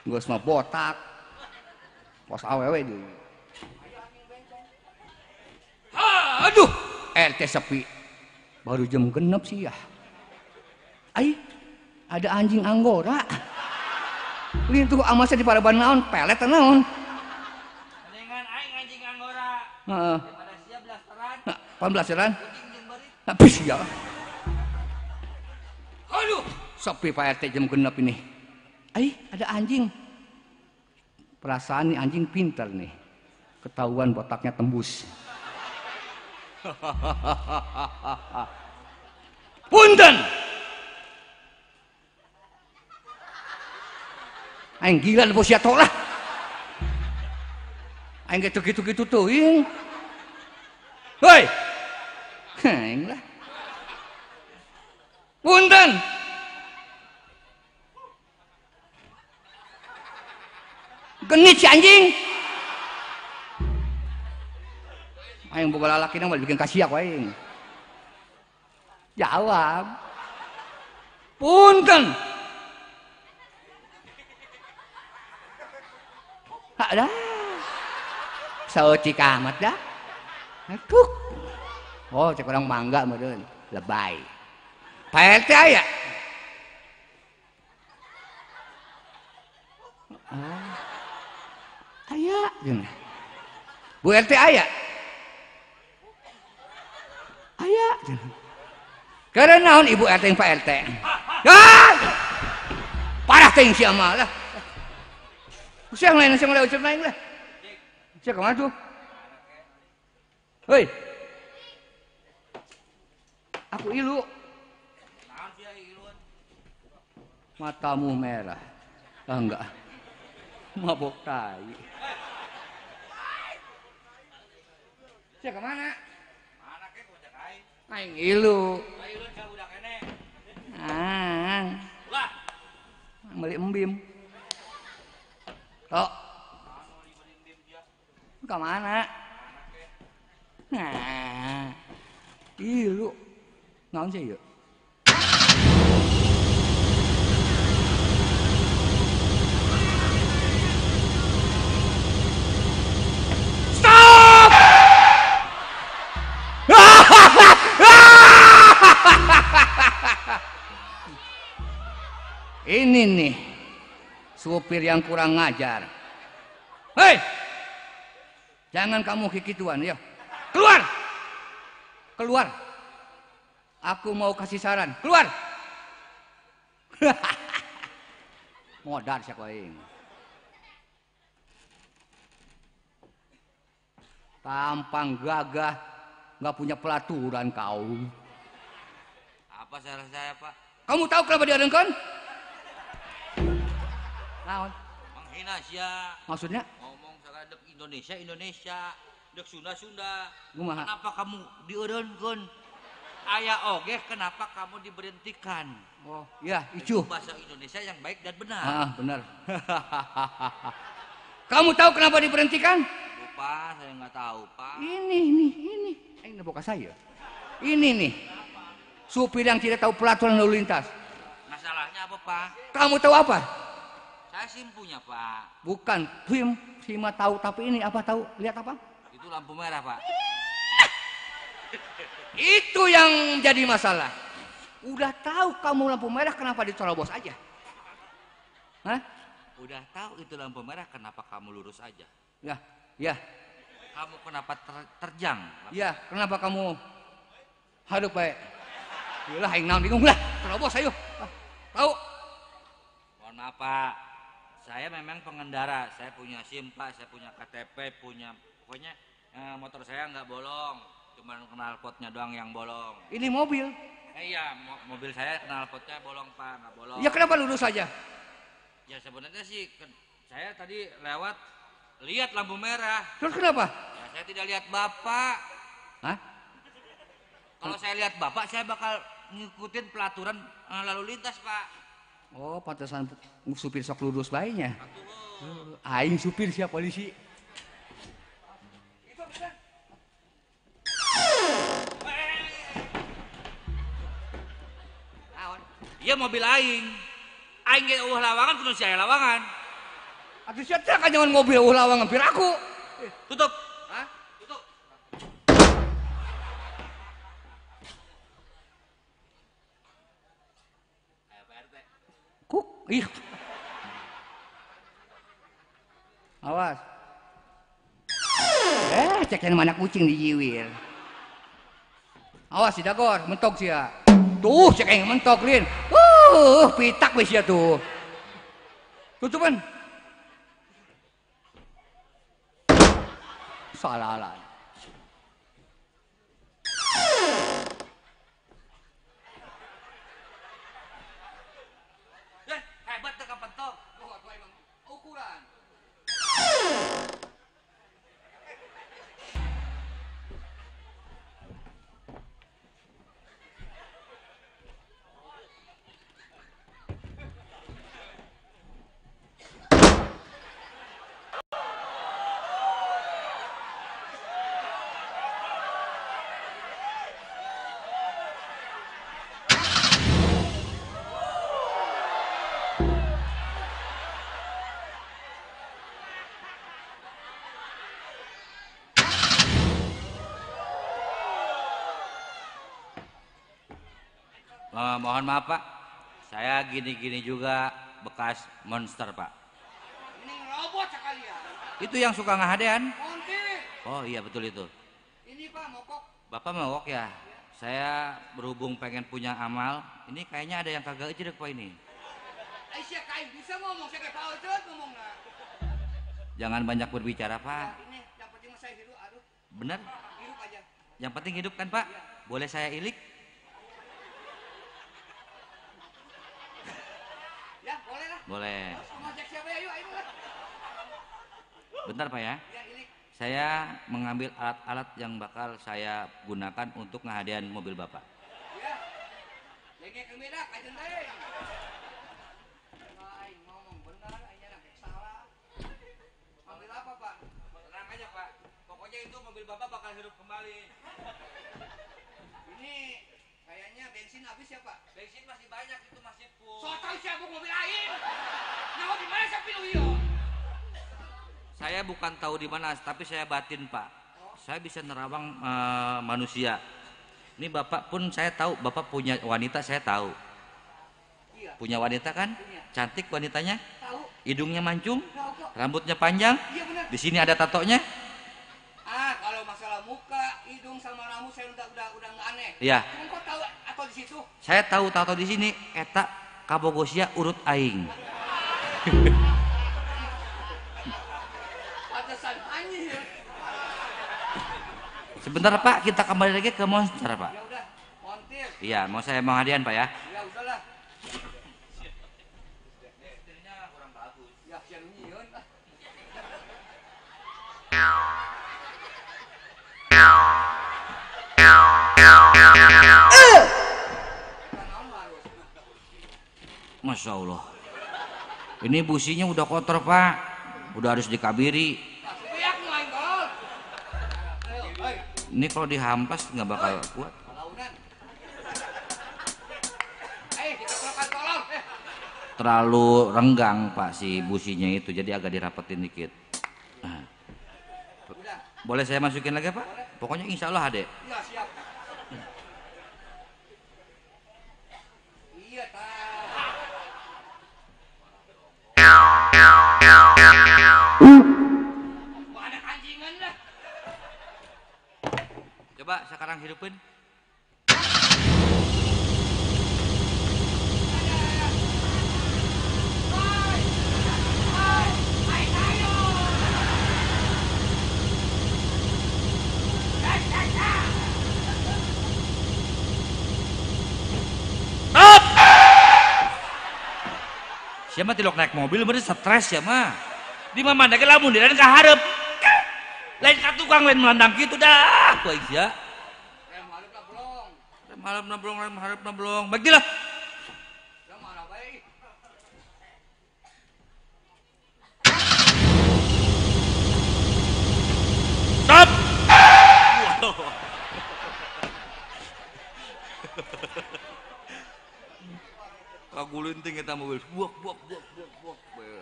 Geus mah botak. Pos awewe deui. Aduh, RT sepi. Baru jam 6 sih ya. Ai, ada anjing anggora. Ini tuh amasnya di paraban naon, pelet naon. Dengan aing anjing anggora. Heeh. Pada sia blasteran. Nah, pan blasteran. Kucing jeung beurit. Habis ya. Aduh, sepi Pak RT jam 6 ini. Ai, ada anjing. Perasaan nih anjing pintar nih. Ketahuan botaknya tembus. Punten. Aing gila nu sia tolak. Aing gitu-gitu teuing. Hoi. Aing lah. Punten. Genit si anjing. Aing boga lalaki nang bikin kasiak wae. Jawab. Punten. Dah. Sauci kamat dah. Aduh. Oh, cek orang mangga meureun. Lebay. Pak RT aya. Aya. Bu RT aya. Aya. Karena naon Ibu RT yang Pak RT? Ah! Parah teh sia mah lah. Siang lain ucap lain lah. Siang kemana tuh? Hei. Aku ilu. Matamu merah. Ah enggak. Mabok tai. Siang kemana? Mana ke budak aing? Aing ilu. Ilu ca budak kene. Ulah. Beli embim. Tok. Ke mana? Nah. Ilu. Naon sih ieu? Stop! Ini nih supir yang kurang ngajar. Hei, jangan kamu kikituan ya. Keluar, keluar. Aku mau kasih saran. Keluar. Modar siak wae. Tampang gagah, nggak punya pelaturan kau. Apa salah saya, Pak? Kamu tahu kenapa diadengkeun? Naon? Menghina sia. Maksudnya? Ngomong sagadek Indonesia, dek Sunda. Kumaha? Kenapa kamu dieureunkeun? Aya oge kenapa kamu diberhentikan? Oh, iya, icu. Bahasa Indonesia yang baik dan benar. Ah, benar. Kamu tahu kenapa diberhentikan? Lupa, saya nggak tahu, Pak. Ini boka saya. Ini nih. Supir yang tidak tahu peraturan lalu lintas. Masalahnya apa, Pak? Kamu tahu apa? Saya SIM punya, Pak. Bukan, Sima tahu, tapi ini apa tahu? Lihat apa? Itu lampu merah, Pak. Itu yang jadi masalah. Udah tahu kamu lampu merah, kenapa diterobos aja? Hah? Udah tahu itu lampu merah, kenapa kamu lurus aja? Ya. Kamu kenapa terjang? Ya, kenapa kamu hadap baik? Yalah, aing naon bingung lah. Terobos ayo. Tahu? Mohon maaf, Pak. Saya memang pengendara. Saya punya SIM, Pak. Saya punya KTP, pokoknya motor saya nggak bolong. Cuma knalpotnya doang yang bolong. Ini mobil. Iya, mobil saya knalpotnya bolong, Pak, nggak bolong. Ya kenapa lurus aja? Ya sebenarnya sih saya tadi lewat Lihat lampu merah. Terus kenapa? Ya, saya tidak lihat Bapak. Hah? Kalau saya lihat Bapak, saya bakal ngikutin pelaturan lalu lintas, Pak. Oh, pantesan supir sok lurus bayinya. Aing supir siap polisi. Iya mobil aing. Aing ge lawangan kudu saya lawangan. Atuh sia teh kan jangan mobil lawangan pir aku. Tutup. Hah? Tutup. Ayo Pak RT. Kuk, ih. Awas. Cekin mana kucing dijiwir. Awas si Dagor, mentok sia. Tuh, cekin mentok Lin. Pitak wis ya tuh. Tutupan. Salah. Hebat teh kapentok. Ukuran. Mohon maaf Pak, saya gini-gini juga bekas monster Pak. Ini robot sekalian. Itu yang suka ngahadean? Monti. Oh iya betul itu. Ini Pak mogok. Bapak mogok ya? Saya berhubung pengen punya amal, ini kayaknya ada yang kagak ijrek Pak ini. Aisyah kain bisa ngomong, saya kayak tahu tuh ngomong lah. Jangan banyak berbicara Pak. Ini yang penting saya hidup, aduh. Bener? Hidup aja. Yang penting hidup kan Pak? Boleh saya ilik? Ya boleh lah. Boleh. Ngajak siapa ya? Yuk, ayo lah. Bentar Pak ya. Ya ini. Saya mengambil alat-alat yang bakal saya gunakan untuk ngehadian mobil Bapak. Ya. Lagi ke medak, aja deh. Aing ngomong benar, aing nak salah. Ambil apa Pak? Tenang aja Pak. Pokoknya itu mobil Bapak bakal hidup kembali. Ini kayaknya bensin habis ya Pak? Bensin masih banyak, itu masih full. So tahu siapa mobil aing? Nyawa di mana saya pilih yo? Saya bukan tahu di mana, tapi saya batin Pak. Saya bisa nerawang manusia. Ini Bapak pun saya tahu, Bapak punya wanita saya tahu. Iya. Punya wanita kan? Punya. Cantik wanitanya. Tahu. Hidungnya mancung, Tahu kok. rambutnya panjang. Iya benar. Di sini ada tatonya. Kalau masalah muka, hidung sama rambut saya udah nggak aneh. Iya. Cuma kok tahu atau di situ? Saya tahu tato di sini. Eta kabogosia urut aing. Pantesan anjir. Sebentar Pak, kita kembali lagi ke monster Pak. Ya udah, montir. Iya, mau saya mau hadiah Pak ya. Ya udahlah. Ya sian nyieun lah. Masya Allah. Ini businya udah kotor Pak. Udah harus dikabiri. Biak main gol. Ayo, ayo. Ini kalau dihampas nggak bakal kuat. Launan. Kita keluarkan tolong. Terlalu renggang Pak si businya itu, jadi agak dirapetin dikit. Nah. Udah. Boleh saya masukin lagi Pak? Pokoknya insya Allah ada. Iya siap. Iya tak. Ada anjingan lah. Coba sekarang hidupin. Siapa tilok naik mobil bener stres ya mah. Di mana ge lamun dan ka hareup. Lain ka tukang lain melandang kitu dah. Poe sia. Rem hareup blong. Rem hareup na blong. Baik dilah. Ya mana bae. Stop. Kagulinting kita mobil, buak.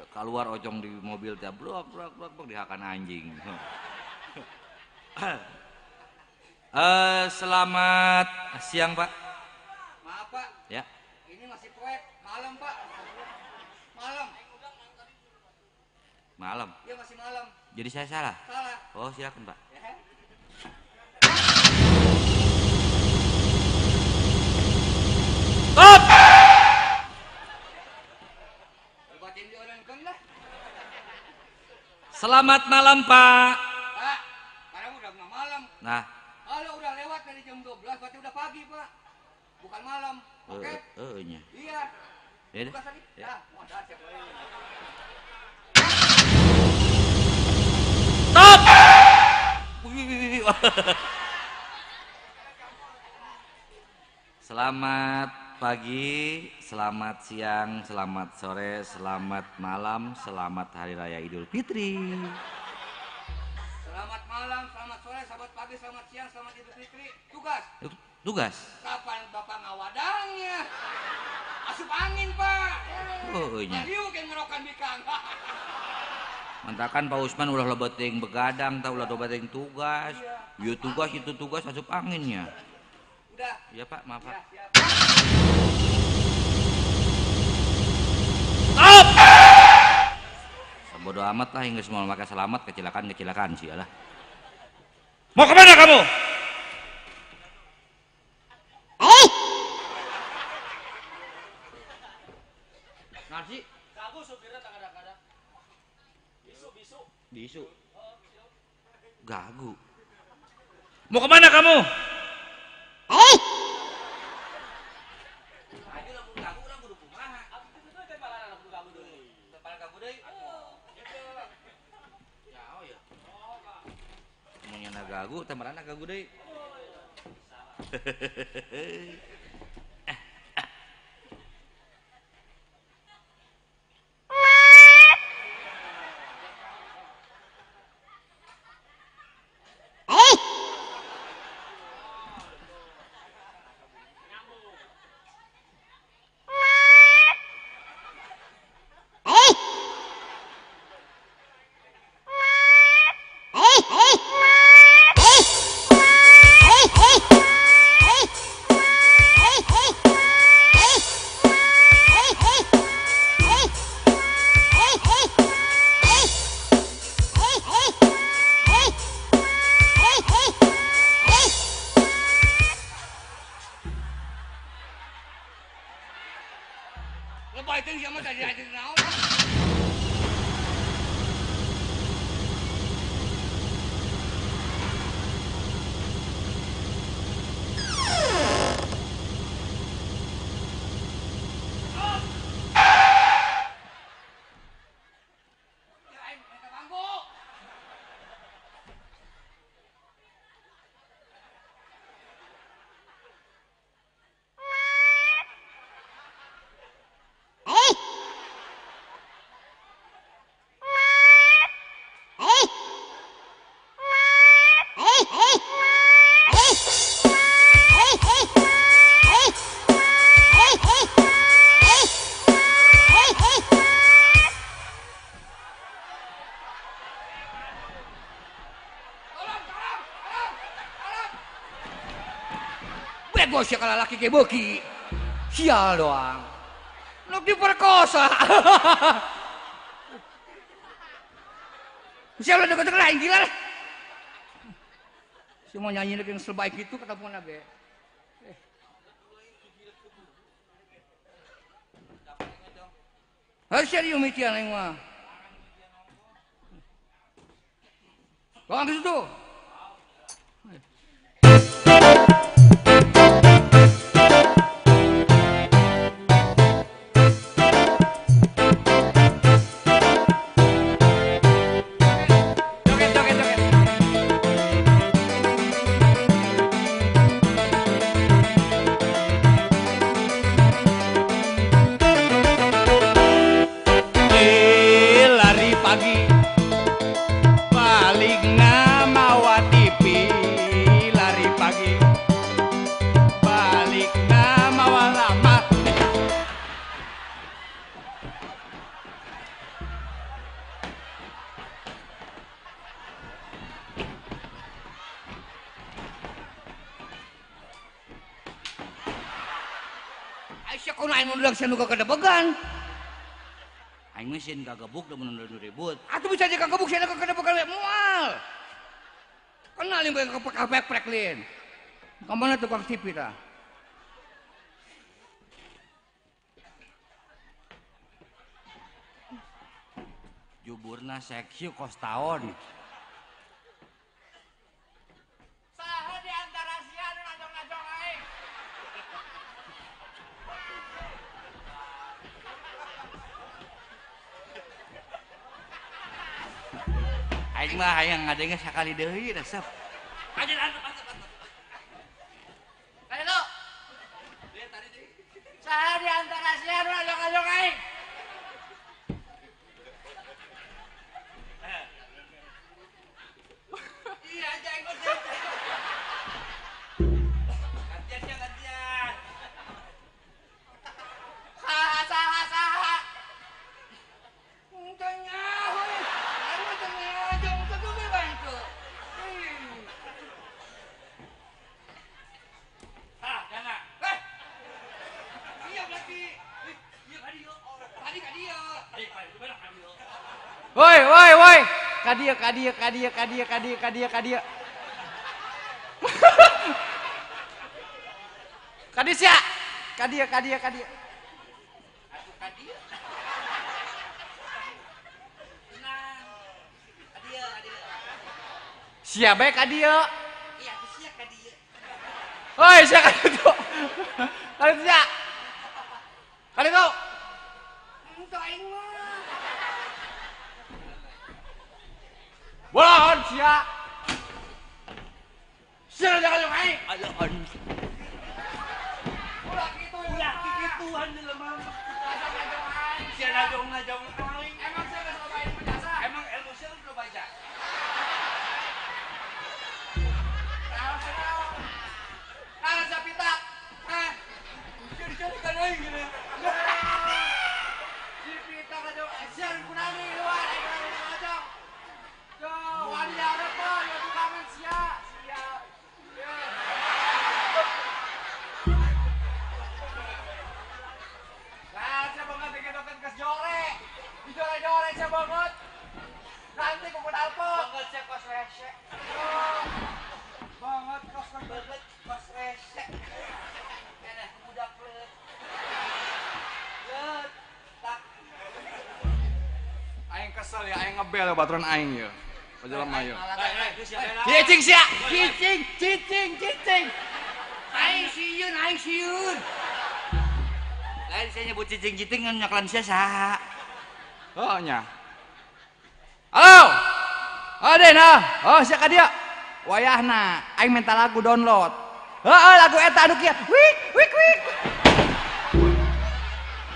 Keluar ocong di mobil teh, blok, dihakan anjing. Selamat siang Pak. Maaf Pak. Ya. Ini masih proyek malam Pak. Malam. Iya masih malam. Jadi saya salah. Salah. Oh silakan Pak. Ya. Stop. Selamat malam Pak. Pak, sekarang udah malam. Nah. Kalau udah lewat dari jam 12 berarti udah pagi Pak. Bukan malam. Oke? Nya. Iya. Ya deh. Bukan tadi. Ya, mau ada siapa lagi. Stop. Selamat pagi, selamat siang, selamat sore, selamat malam, selamat Hari Raya Idul Fitri. Selamat malam, selamat sore, selamat pagi, selamat siang, selamat Idul Fitri. Tugas. Tugas. Kapan Bapak ngawadangnya? Asup angin Pak. Oh nya. Ayo kayak ngerokan bikang. Mantakan Pak Usman ulah lebeting begadang, tau ulah lebeting tugas. Iya tugas itu tugas asup anginnya. Udah. Iya Pak, maaf Pak. Ya, Stop! Bodoh amat lah hingga semua maka selamat kecelakaan sih lah. Mau kemana kamu? Nasi? Kamu supirnya tak ada. Bisu. Gagu. Mau kemana kamu? Gagu, temerana gagu deh. Lepas itu siapa tadi ada naon? Bego sih kalau laki kayak beki. Sial doang. Nuk diperkosa. Sial udah deket lain gila lah. Semua nyanyi yang sebaik itu ketemu lagi. Harus serius mitian yang mah. Bang ke situ. pagi balik mawa TV lari pagi balik mawa ramat Aisyah kau naik mundur saya nuka kedepegan aing mesin gagebuk da mun ribut atuh bisa aja gagebuk saya nuka kedepegan mual kenal yang kepek-pek lin kemana tukang TV ta juburna seksi kos taon saha di antara sia nu najong-najong aing aing mah hayang ngadenge sakali deui resep aja antep ayo lihat tadi deui saha di antara sia nu najong-najong aing iya aja ikut gantian saha tengah aku tengah jom ke bantu jangan iya berarti iya kadio tadi kadio woi kadia kadis ya kadia atuh kadia siapa ya kadia iya siap kadia oi siap kadia kadis kau itu aing mah bolon siap siap jangan aing ayo on ulah gituan di lemah siap najong aing emang saya enggak suka main penjasa emang ilmu saya udah baca Sapita, cari kan aing gini. Sapita kajo, sian kunami luar, aing kajo. Yo, wali arep po, yo kangen sia. Nah, saya banget dikedokan kes jore. Dijore-jore saya banget. Nanti kumpul alpo. Banget saya kos rese. Banget kos rese. Enak budak leut. Tak. Aing kesel ya, aing ngebel ya baturan aing ya. Pajelema ya. Cicing sia, cicing. Aing siun. Lain saya nyebut cicing kan nyaklan sia saha. Oh nya. Halo. Dena. Oh sia ka dia. Wayahna aing minta lagu download. Heeh lagu eta anu kieu. Wik.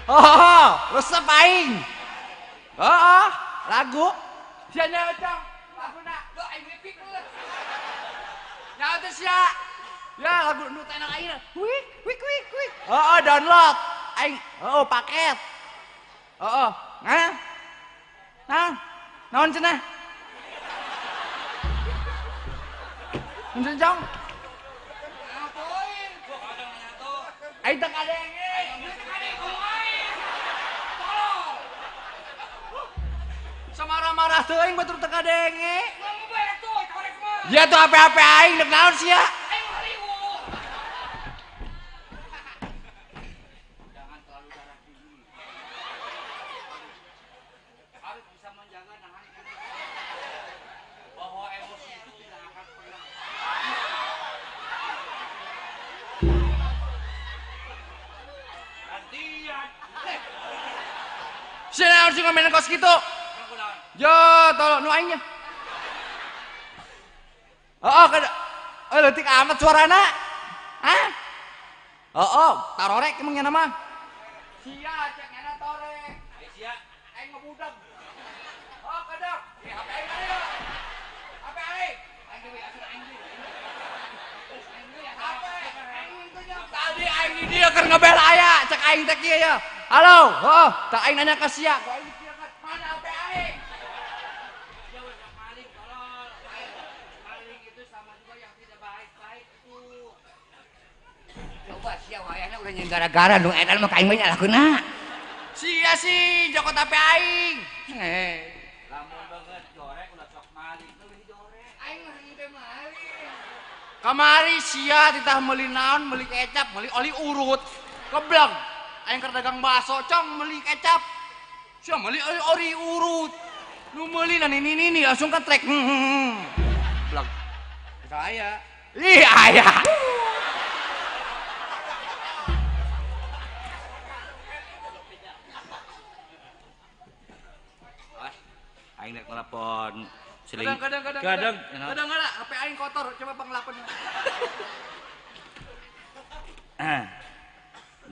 Oh, resep aing. Heeh, lagu. Sia nya cang. Laguna, do aing mipik dulu. Nyaho teh sia. Ya lagu nu teh enak aing. Wik. Heeh, download. Aing, paket. Heeh. Nah. Naon cenah? Jong. Ngapoin? Aing teu kadenge. Tolong. Samarah-marah teuing batur teu kadenge. Ngomong bae atuh, korek mah. Ya tuh HP aing dek naon sia? Aing ngariweuh. Jangan terlalu darah tinggi. Harus bisa menjaga nahan bahwa emosi itu tidak akan pernah gantian. Sini harus ngomongin kos gitu. Yo, tolong nu aingnya. Kada. Leutik amat suarana. Hah? Tarorek emang nya mah. Sia cek ena torek. Sia aing ngebudeg. ngebel aya, cek aing teh kieu ya. Halo, heuh, tak aing nanya ka sia, ku aing sia ka mana HP aing? Ya wes maling tolol. Maling itu sama juga yang tidak baik-baik itu. Coba sia wayahna udah nyen gara-gara nu edan mah ka aing banyak lakeuna. Sia sih, jokot HP aing. Lamun banget jorek udah sok maling tuh jorek. Aing mah teh maling. Kamari sia ditah meuli naon, meuli kecap, meuli oli urut. Kebleng. Aing keur dagang bakso, cong meuli kecap. Sia meuli oli urut. Nu meuli na nini langsung ka trek. Bleng. Saya. Ih, aya. Aing nek telepon Kadang ada HP aing kotor, coba panglapen.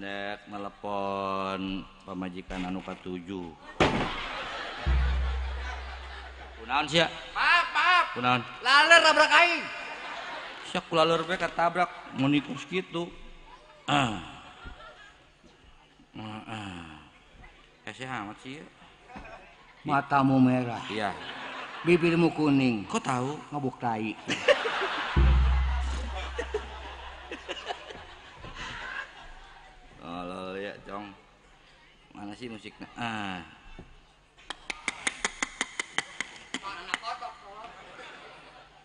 Nek telepon pamajikan anu katujuh. Kunaon sia? Maaf. Kunaon? Laler nabrak aing. Sia kulaleur bae katabrak mun ikus kitu. Kasih amat sih. Matamu merah, Iya. bibirmu kuning. Kok tahu? Ngabuk tai. Oh ya, Cong. Mana sih musiknya?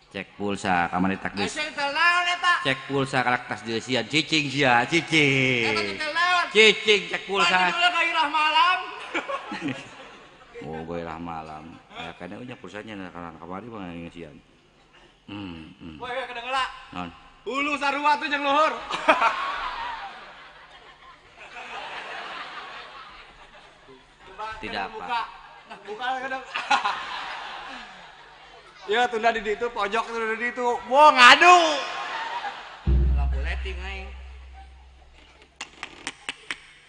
Cek pulsa kamar ditak geus. Cek pulsa kalaktas deui sia cicing sia, cicing. Cicing cek pulsa. Gairah malam. Oh, gairah malam. Kayaknya punya pulsanya karena kamari mah ngisian. Woi, kedengeula. Non. Hulu sarua tuh jeung luhur. Tidak apa. Nah, buka kadang. Ya, tunda di ditu, pojok tunda di ditu. Wah, ngadu. Lampu letting aing.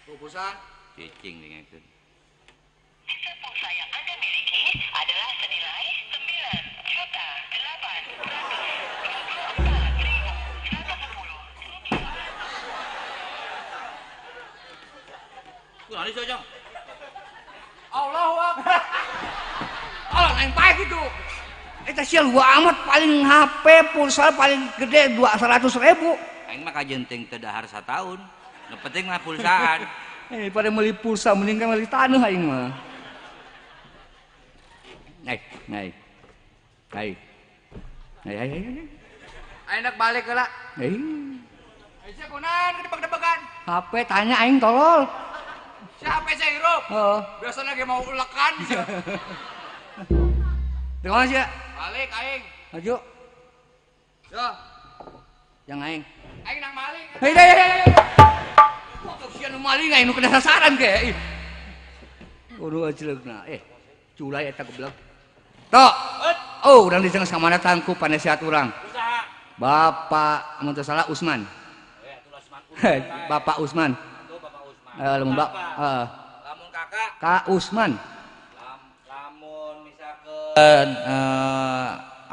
Pupusan Cicing dengekeun. Sisa pulsa yang Anda miliki adalah senilai 9.824.110. Kunaon ieu, Cong? Allahu Akbar. Allah yang baik itu. Eta sia lu amat paling HP pulsa paling gede 200.000. Aing mah kajenting teu dahar satahun. Nu penting mah pulsaan. Pada meuli pulsa mending kan meuli taneuh aing mah. Ngai. Aing dak balik heula. Sia kunaon kedebak-debakan? HP tanya aing tolol. Siapa saya hirup? Biasanya lagi mau ulekan. Terima kasih ya. Balik aing. Maju. Yo. Yang aing. Aing nang maling. Hei. Foto sia nu maling aing nu kena sasaran ge. Kudu ajelegna. Culai eta goblok. Tok. Oh, urang dicenges ka mana tangku panasihat urang. Bapak mun teu salah Usman. Bapak Usman. Lamun kakak Kak Usman. Lamun misalkeun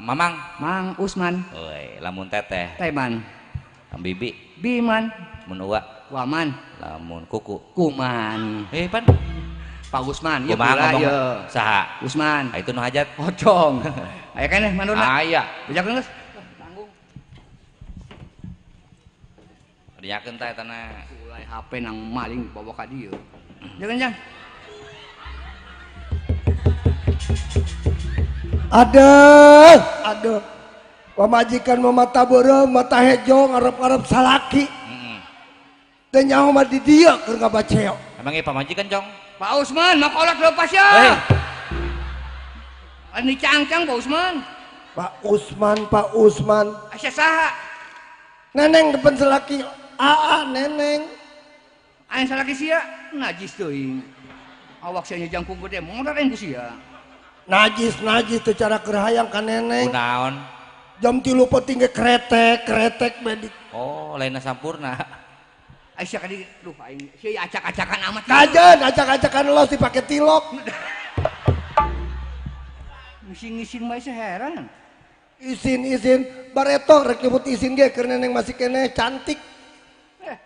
Mamang, Mang Usman. euy, lamun teteh, Teman. Bibi, Biman. mun uwa, Waman. lamun kuku. Kuman. Pan, Pak Usman. Ya kumaha pula ngomong ya. saha? Usman. Itu nu hajat. Pocong. Aya keneh manduna. Aya. Bejakeun geus. Tanggung. Diakeun teh eta na. Mulai HP nang maling bawa ka dieu. Jangan. Aduh. Pamajikan mah mata beureuh, mata hejo, ngarep-ngarep salaki. Teu nyaho mah di dieu keur ngabaceo. Emang ieu pamajikan, Cong? Pak Usman, makolak lepas ya. Ini cangcang Pak Usman. Pak Usman. Asya saha? Neneng depan salaki. Neneng. Aing salaki sia najis teuing. Awak sia jangkung gede, modar aing ku sia. Najis teu cara keur hayang ka neneng. Kunaon? Jam 3 penting ge kretek bedik. Oh, lainna sampurna. Aisyah kadi duh aing sia acak-acakan amat. Kajen acak-acakan los dipake tilok. Ngisin-ngisin mah sia heran. Izin bareto rek nyebut izin ge keur neneng masih keneh cantik.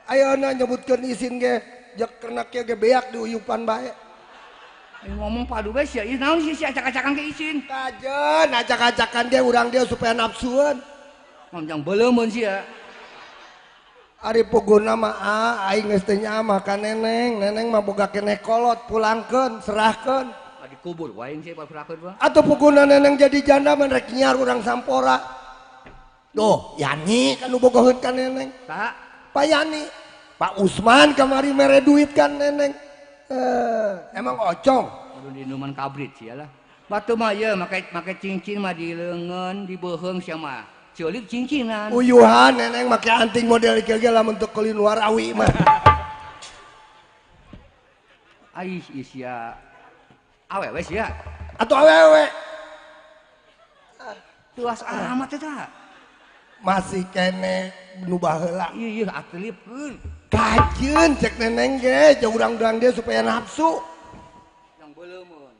Ayeuna nyebutkeun isin ge jek kernak ge beak diuyupan bae. Ngomong padu bae sia, ieu naon sih si acak-acakan ke isin? Kajen acak-acakan dia urang dia supaya nafsuan. Manjang beleumeun sia. Ari puguna mah aing geus teu nyamah ka neneng, neneng mah boga keneh kolot pulangkeun, serahkeun. Dikubur wae sih pura-pura mah. Atuh puguna neneng jadi janda mah rek nyiar urang sampora. Duh, Yani kan nu bogoheun ka neneng. Tak. Pak Yani, Pak Usman kamari mere duit kan neneng. Emang ocong. Aduh di minuman kabrit sia lah. Batu mah ye make cincin mah di leungeun, di beuheung sia mah. Ceulik cincinan. Uyuhan neneng make anting model kieu ge lamun teu keulin warawi mah. Ais sia. Awewe sia. Atuh awewe. Tuas amat eta. Masih kene nu baheula. Iya atlipkeun. Kajeun cek neneng ge, jeung urang-urang dia supaya nafsu. Yang beleumeun.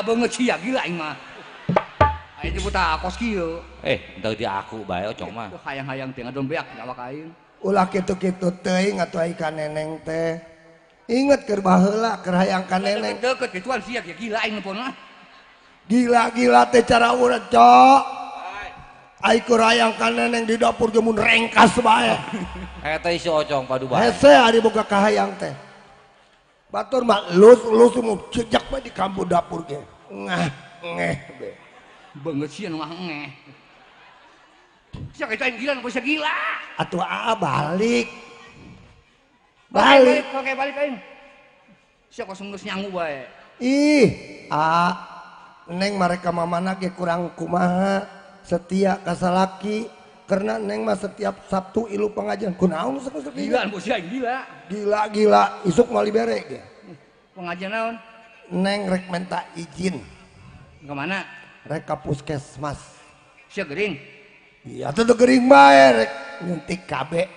Beungeut sia gila aing mah. Aya di buta kos kieu. Enteu di aku bae ocong mah. Hayang-hayang teh ngadon beak awak aing. Ulah kitu-kitu teuing atuh ai ka neneng teh. Inget keur baheula keur hayang ka neneng. Deukeut kituan sia gila aing nepon mah. Gila-gila teh cara urang, Cok. Ai keur hayang ka neneng di dapur ge mun rengkas bae. Eta isi ocong padu bae. Hese ari boga kahayang teh. Batur mah lus mu jejak bae di kampu dapur ge. Ngeh be. Beungeut sia nu ngeh. Sia kitu aing gila nu sia gila. Atuh balik. Balik. Oke balik aing. Sia kosong geus nyangu bae. Ih, neng mereka mamana ge kurang kumaha. Setia kasalaki karena neng mah setiap Sabtu ilu pengajian kunaon sekolah gila bos ya gila isuk mali bere ge pengajian naon neng rek minta izin ke mana rek ka puskesmas sia gering iya teh gering bae rek nyuntik KB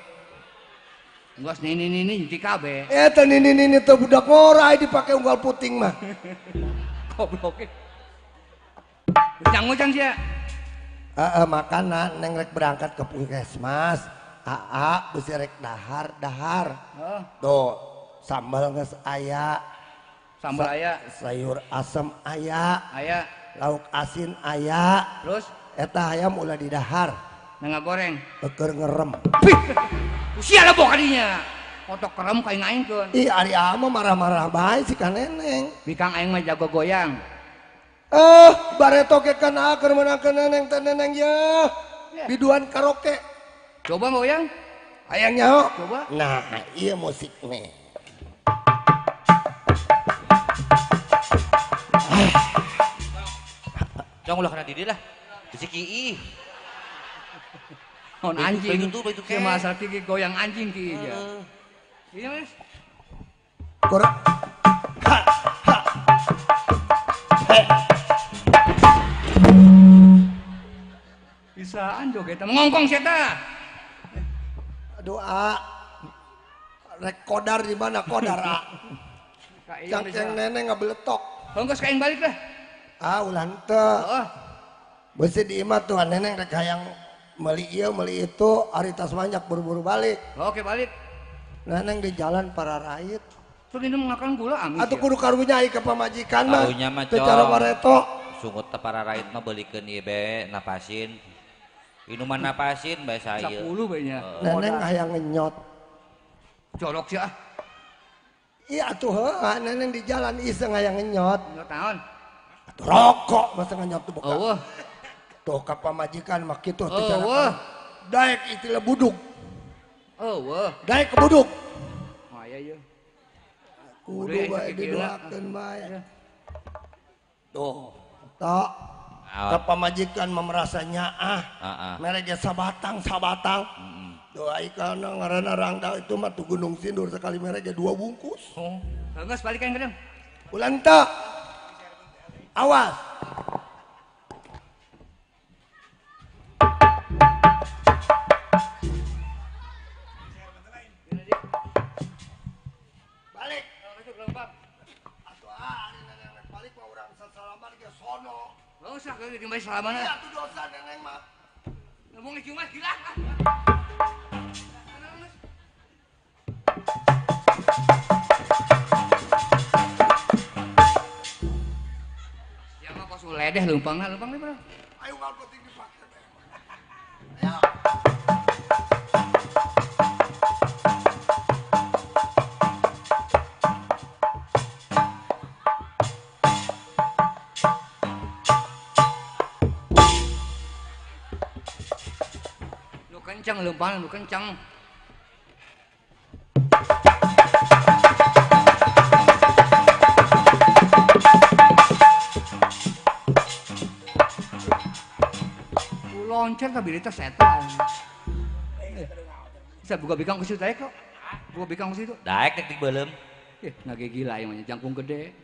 geus nini nyuntik KB eta nini teh budak ngorai dipake unggal puting mah goblok jangan can sia makana neng rek berangkat ke puskesmas besi rek dahar tuh sambal geus aya sambal aya sayur asem aya lauk asin aya terus eta hayam ulah didahar ngagoreng keur ngerem sia lah bokadinya otok kerem ka aing-aingkeun ih ari mah marah-marah bae si ka neneng bikang aing mah jago goyang bareto ke kana keur meunangkeun neneng teh neneng ya biduan karaoke coba goyang hayang nyaho coba nah ieu musik nih Cong ulah kana di dieu lah bisi kieu on anjing itu ke masalah ki goyang anjing ki ya iya Mas kurang bisaan joget ngongkong sia teh aduh rek kodar di mana kodar cangkeng neneng ngabeletok hongkos kain balik lah ulah henteu beusi di imah tuh neneng rek hayang meuli ieu meuli itu ari tas manjak buru-buru balik oke balik neneng di jalan para rakyat terus minum makan gula amis atuh kudu karunya ke pamajikan mah karunya mah cara pareto sungut teh para rakyat mah beulikeun ieu be napasin minuman napasin bae saeu 10 bae nya neneng hayang ngenyot colok sih iya atuh neneng di jalan iseng hayang ngenyot naon atuh rokok masa ngenyot tuh buka tuh ka pamajikan mah kitu teh cara daek istilah buduk daek ke buduk iya kudu bae didoakeun bae tuh tok ka pamajikan mah merasa nyaah mere ge sabatang doa ikana ngaranna rangda itu mah tuh Gunung Sindur sekali mere ge 2 bungkus geus balik ka gedeng ulan teu awas balik masuk lembab atuh ari neneng rek balik mah urang sasalaman ge sono enggak usah ke di bae salamana atuh dosa neneng mah ngomong di cuma gila Ya mah kos uledeh leumpangna bro. Ayo ngalpo tinggi Pak. Nu kencang leumpangna nu kencang. Loncat tapi itu setan. Saya buka bikang ke situ kok. Buka bikang ke situ. Daek tek beulem. Nage gila yang jangkung gede.